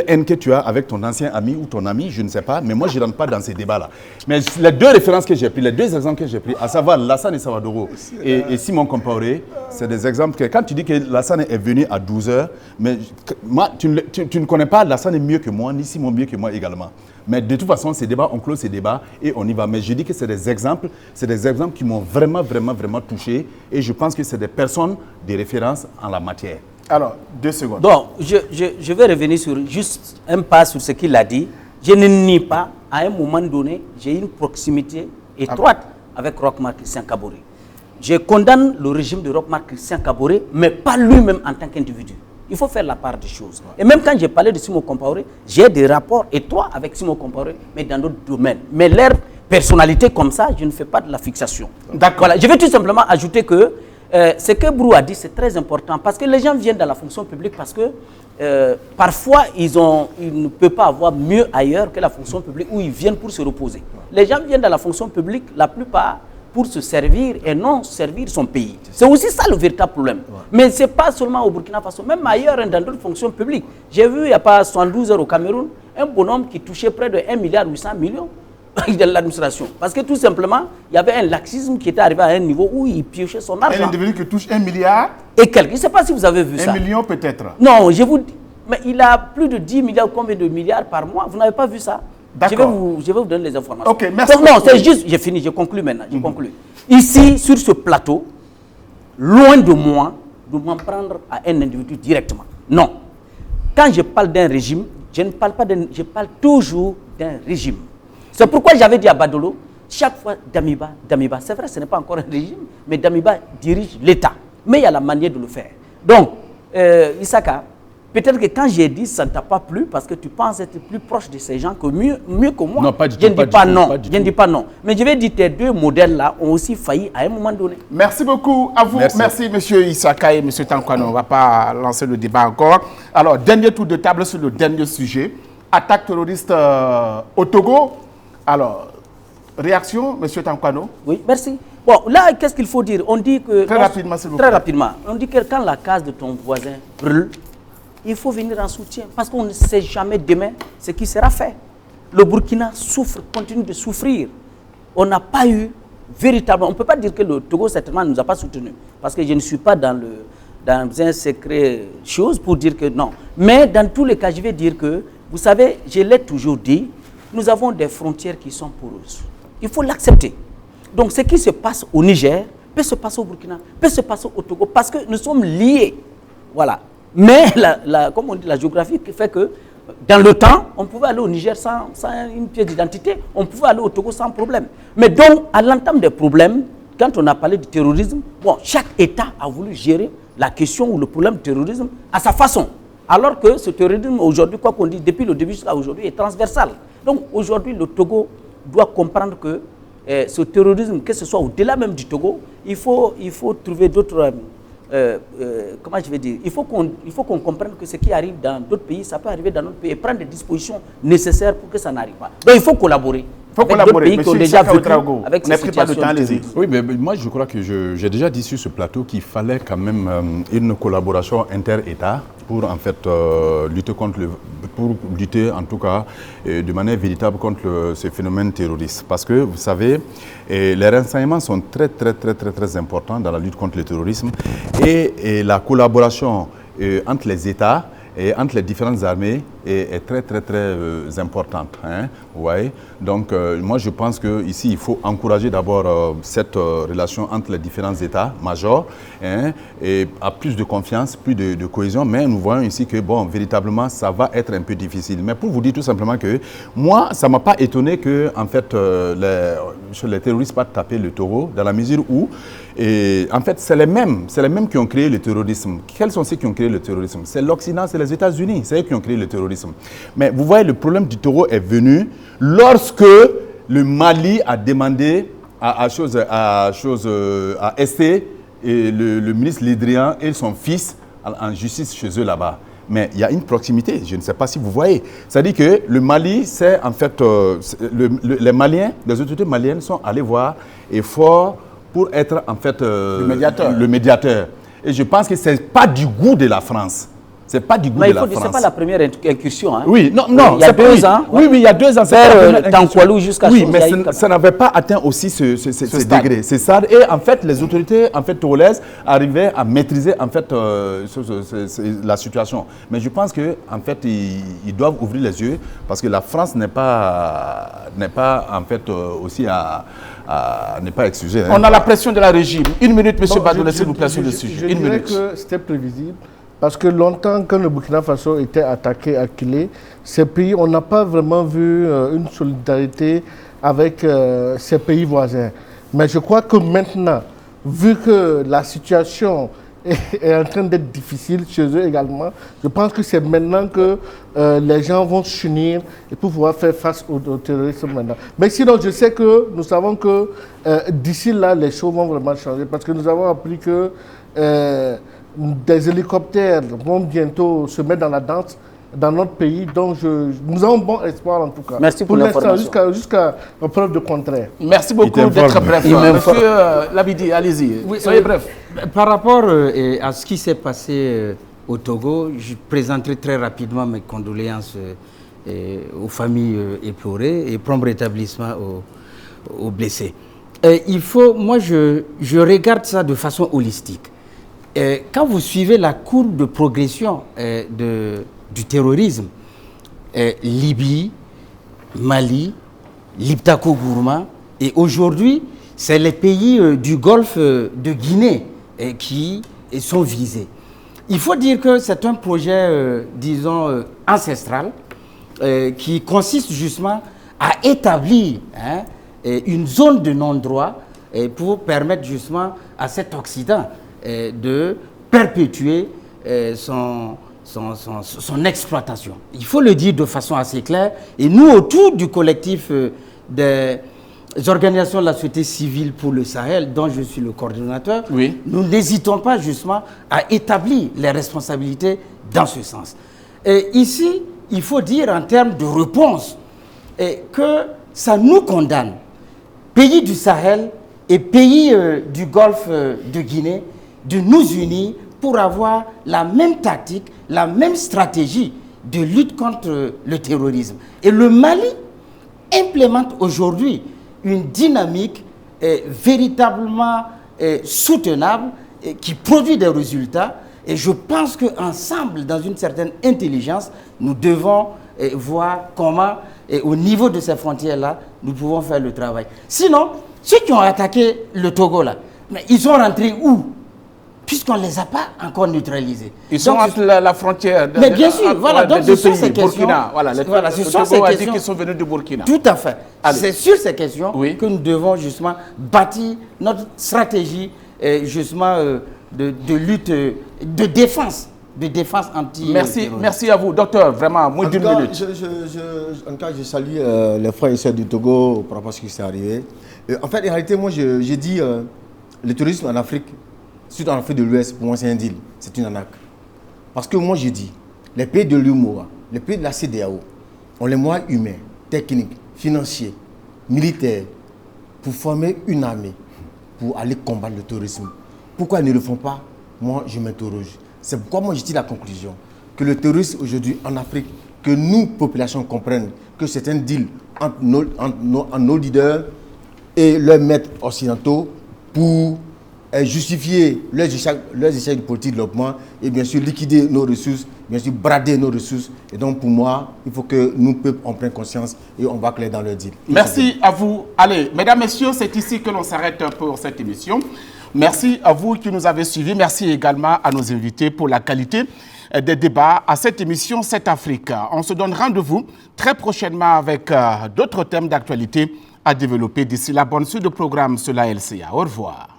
haine que tu as avec ton ancien ami ou ton ami, je ne sais pas, mais moi, je ne rentre pas dans ces débats-là. Mais les deux références que j'ai prises, les deux exemples que j'ai pris, à savoir Lassane et Savadoro et Simon Compaoré, c'est des exemples que, quand tu dis que Lassane est venu à 12h, mais moi, tu ne connais pas Lassane mieux que moi, ni Simon mieux que moi également. Mais de toute façon, ces débats, on clôt ces débats et on y va. Mais je dis que c'est des exemples qui m'ont vraiment, vraiment, vraiment touché et je pense que c'est des personnes de référence en la matière. Alors, 2 secondes. Donc, je vais revenir sur juste un pas sur ce qu'il a dit. Je ne nie pas, à un moment donné, j'ai une proximité étroite avec Roch-Marc Christian Kaboré. Je condamne le régime de Roch-Marc Christian Kaboré, mais pas lui-même en tant qu'individu. Il faut faire la part des choses. Et même quand j'ai parlé de Simon Compaoré, j'ai des rapports étroits avec Simon Compaoré, mais dans d'autres domaines. Mais leur personnalité comme ça, je ne fais pas de la fixation. D'accord. Voilà. Je vais tout simplement ajouter que ce que Brou a dit, c'est très important parce que les gens viennent dans la fonction publique parce que parfois, ils ne peuvent pas avoir mieux ailleurs que la fonction publique où ils viennent pour se reposer. Les gens viennent dans la fonction publique, la plupart, pour se servir et non servir son pays. C'est aussi ça le véritable problème. Ouais. Mais ce n'est pas seulement au Burkina Faso, même ailleurs dans d'autres fonctions publiques. J'ai vu il n'y a pas 72 heures au Cameroun, un bonhomme qui touchait près de 1,8 milliard de l'administration. Parce que tout simplement, il y avait un laxisme qui était arrivé à un niveau où il piochait son argent. Un individu qui touche 1 milliard et quelques. Je ne sais pas si vous avez vu ça. 1 million peut-être. Non, je vous dis, mais il a plus de 10 milliards, combien de milliards par mois? Vous n'avez pas vu ça? Je vais vous donner les informations. Ok, merci. Donc, non, c'est juste, j'ai fini, je conclue maintenant. Je conclue. Ici, sur ce plateau, loin de moi, de m'en prendre à un individu directement. Non. Quand je parle d'un régime, je ne parle pas je parle toujours d'un régime. C'est pourquoi j'avais dit à Badolo, chaque fois Damiba, c'est vrai, ce n'est pas encore un régime, mais Damiba dirige l'État. Mais il y a la manière de le faire. Donc, Issaka, peut-être que quand j'ai dit ça ne t'a pas plu parce que tu penses être plus proche de ces gens que mieux que moi. Non, pas du tout. Je ne dis pas non. Mais je vais dire que tes deux modèles-là ont aussi failli à un moment donné. Merci beaucoup à vous. Merci monsieur Issaka et monsieur Tankwano. On ne va pas lancer le débat encore. Alors, dernier tour de table sur le dernier sujet. Attaque terroriste au Togo. Alors, réaction, monsieur Tankwano? Oui, merci. Bon, là, qu'est-ce qu'il faut dire? On dit que... Très rapidement, s'il vous plaît. Très rapidement. On dit que quand la case de ton voisin brûle, il faut venir en soutien. Parce qu'on ne sait jamais demain ce qui sera fait. Le Burkina souffre, continue de souffrir. On n'a pas eu véritablement... On ne peut pas dire que le Togo, certainement, ne nous a pas soutenus. Parce que je ne suis pas dans un secret chose pour dire que non. Mais dans tous les cas, je vais dire que, vous savez, je l'ai toujours dit, nous avons des frontières qui sont poreuses. Il faut l'accepter. Donc, ce qui se passe au Niger peut se passer au Burkina, peut se passer au Togo, parce que nous sommes liés. Voilà. Mais, comme on dit, la géographie fait que, dans le temps, on pouvait aller au Niger sans une pièce d'identité, on pouvait aller au Togo sans problème. Mais donc, à l'entame des problèmes, quand on a parlé du terrorisme, bon, chaque État a voulu gérer la question ou le problème du terrorisme à sa façon. Alors que ce terrorisme, aujourd'hui, quoi qu'on dise, depuis le début jusqu'à aujourd'hui, est transversal. Donc aujourd'hui, le Togo doit comprendre que ce terrorisme, que ce soit au-delà même du Togo, il faut trouver d'autres... comment je vais dire? Il faut qu'on comprenne que ce qui arrive dans d'autres pays, ça peut arriver dans notre pays et prendre des dispositions nécessaires pour que ça n'arrive pas. Donc il faut collaborer. Il faut collaborer. Pays qui ont déjà vécu avec cette situation. Oui, mais moi je crois que j'ai déjà dit sur ce plateau qu'il fallait quand même une collaboration inter-État pour en fait lutter en tout cas de manière véritable contre ce phénomène terroriste. Parce que vous savez, les renseignements sont très importants dans la lutte contre le terrorisme et la collaboration entre les États et entre les différentes armées est très, très, très importante. Hein, vous voyez? Donc, moi, je pense qu'ici, il faut encourager d'abord cette relation entre les différents États majors, hein, et à plus de confiance, plus de cohésion. Mais nous voyons ici que, bon, véritablement, ça va être un peu difficile. Mais pour vous dire tout simplement que moi, ça ne m'a pas étonné que, en fait, les terroristes pas taper le taureau, dans la mesure où, et, en fait, c'est les mêmes qui ont créé le terrorisme. Quels sont ceux qui ont créé le terrorisme? C'est l'Occident, c'est les États-Unis, c'est eux qui ont créé le terrorisme. Mais vous voyez, le problème du taureau est venu lorsque le Mali a demandé à ST et le ministre Lédrian et son fils en justice chez eux là-bas. Mais il y a une proximité, je ne sais pas si vous voyez. C'est-à-dire que le Mali, c'est en fait, les Maliens, les autorités maliennes sont allés voir Effort pour être en fait le médiateur. Et je pense que ce n'est pas du goût de la France. C'est pas du goût de la France. Ce n'est pas la première incursion. Hein. Oui, non, il y a 2 ans. Oui, il y a 2 ans. Vers Tankwalou jusqu'à oui, mais ça n'avait pas atteint aussi ce degré. C'est ça. Et en fait, les autorités togolaises arrivaient à maîtriser en fait la situation. Mais je pense que en fait, ils doivent ouvrir les yeux parce que la France n'est pas en fait aussi n'est pas excusée. Hein. On a la pression de la régime. 1 minute, M. Badoulé, s'il vous plaît, sur le sujet. Je dirais que c'était prévisible. Parce que longtemps, quand le Burkina Faso était attaqué à Kilé, ces pays, on n'a pas vraiment vu une solidarité avec ces pays voisins. Mais je crois que maintenant, vu que la situation est en train d'être difficile chez eux également, je pense que c'est maintenant que les gens vont s'unir et pouvoir faire face au terrorisme maintenant. Mais sinon, je sais que nous savons que d'ici là, les choses vont vraiment changer parce que nous avons appris que des hélicoptères vont bientôt se mettre dans la danse dans notre pays. Donc, nous avons bon espoir en tout cas. Merci pour l'information. Jusqu'à preuve de contraire. Merci beaucoup d'être bref. Monsieur Labidi, allez-y. Oui, soyez bref. Par rapport à ce qui s'est passé au Togo, je présenterai très rapidement mes condoléances aux familles éplorées et prompt rétablissement aux blessés. Moi, je regarde ça de façon holistique. Quand vous suivez la courbe de progression du terrorisme, Libye, Mali, Liptako Gourma, et aujourd'hui, c'est les pays du Golfe de Guinée qui sont visés. Il faut dire que c'est un projet, disons, ancestral, qui consiste justement à établir une zone de non-droit pour permettre justement à cet Occident de perpétuer son exploitation. Il faut le dire de façon assez claire. Et nous, autour du collectif des organisations de la société civile pour le Sahel, dont je suis le coordonnateur, oui, nous n'hésitons pas justement à établir les responsabilités dans ce sens. Et ici, il faut dire en termes de réponse que ça nous condamne, pays du Sahel et pays du Golfe de Guinée, de nous unir pour avoir la même tactique, la même stratégie de lutte contre le terrorisme. Et le Mali implémente aujourd'hui une dynamique véritablement soutenable qui produit des résultats. Et je pense qu'ensemble, dans une certaine intelligence, nous devons voir comment, au niveau de ces frontières-là, nous pouvons faire le travail. Sinon, ceux qui ont attaqué le Togo, là, mais ils sont rentrés où? Puisqu'on ne les a pas encore neutralisés. Ils sont entre la frontière. Mais bien sûr, voilà, donc ce sont ces questions. Voilà, ce sont ces questions qui sont venus du Burkina. Tout à fait. C'est sur ces questions que nous devons justement bâtir notre stratégie justement de lutte, de défense anti. Merci à vous, docteur. Vraiment, moins d'une minute. En tout cas, je salue les frères et sœurs du Togo par rapport à ce qui s'est arrivé. En fait, en réalité, moi, j'ai dit le tourisme en Afrique, surtout en Afrique de l'Ouest, pour moi, c'est un deal. C'est une arnaque. Parce que moi, je dis, les pays de l'UMOA, les pays de la CEDEAO, ont les moyens humains, techniques, financiers, militaires, pour former une armée, pour aller combattre le terrorisme. Pourquoi ils ne le font pas? Moi, je m'interroge. C'est pourquoi moi, je tire la conclusion que le terrorisme aujourd'hui en Afrique, que nous, population, comprennent que c'est un deal entre nos leaders et leurs maîtres occidentaux pour justifier leurs échecs de politique de développement et bien sûr liquider nos ressources, bien sûr brader nos ressources. Et donc pour moi, il faut que nous, peuple, on prenne conscience et on va clair dans leur deal. Merci à vous. Allez, mesdames, messieurs, c'est ici que l'on s'arrête pour cette émission. Merci à vous qui nous avez suivis. Merci également à nos invités pour la qualité des débats à cette émission 7 Afrique. On se donne rendez-vous très prochainement avec d'autres thèmes d'actualité à développer. D'ici là, bonne suite de programme sur la LCA. Au revoir.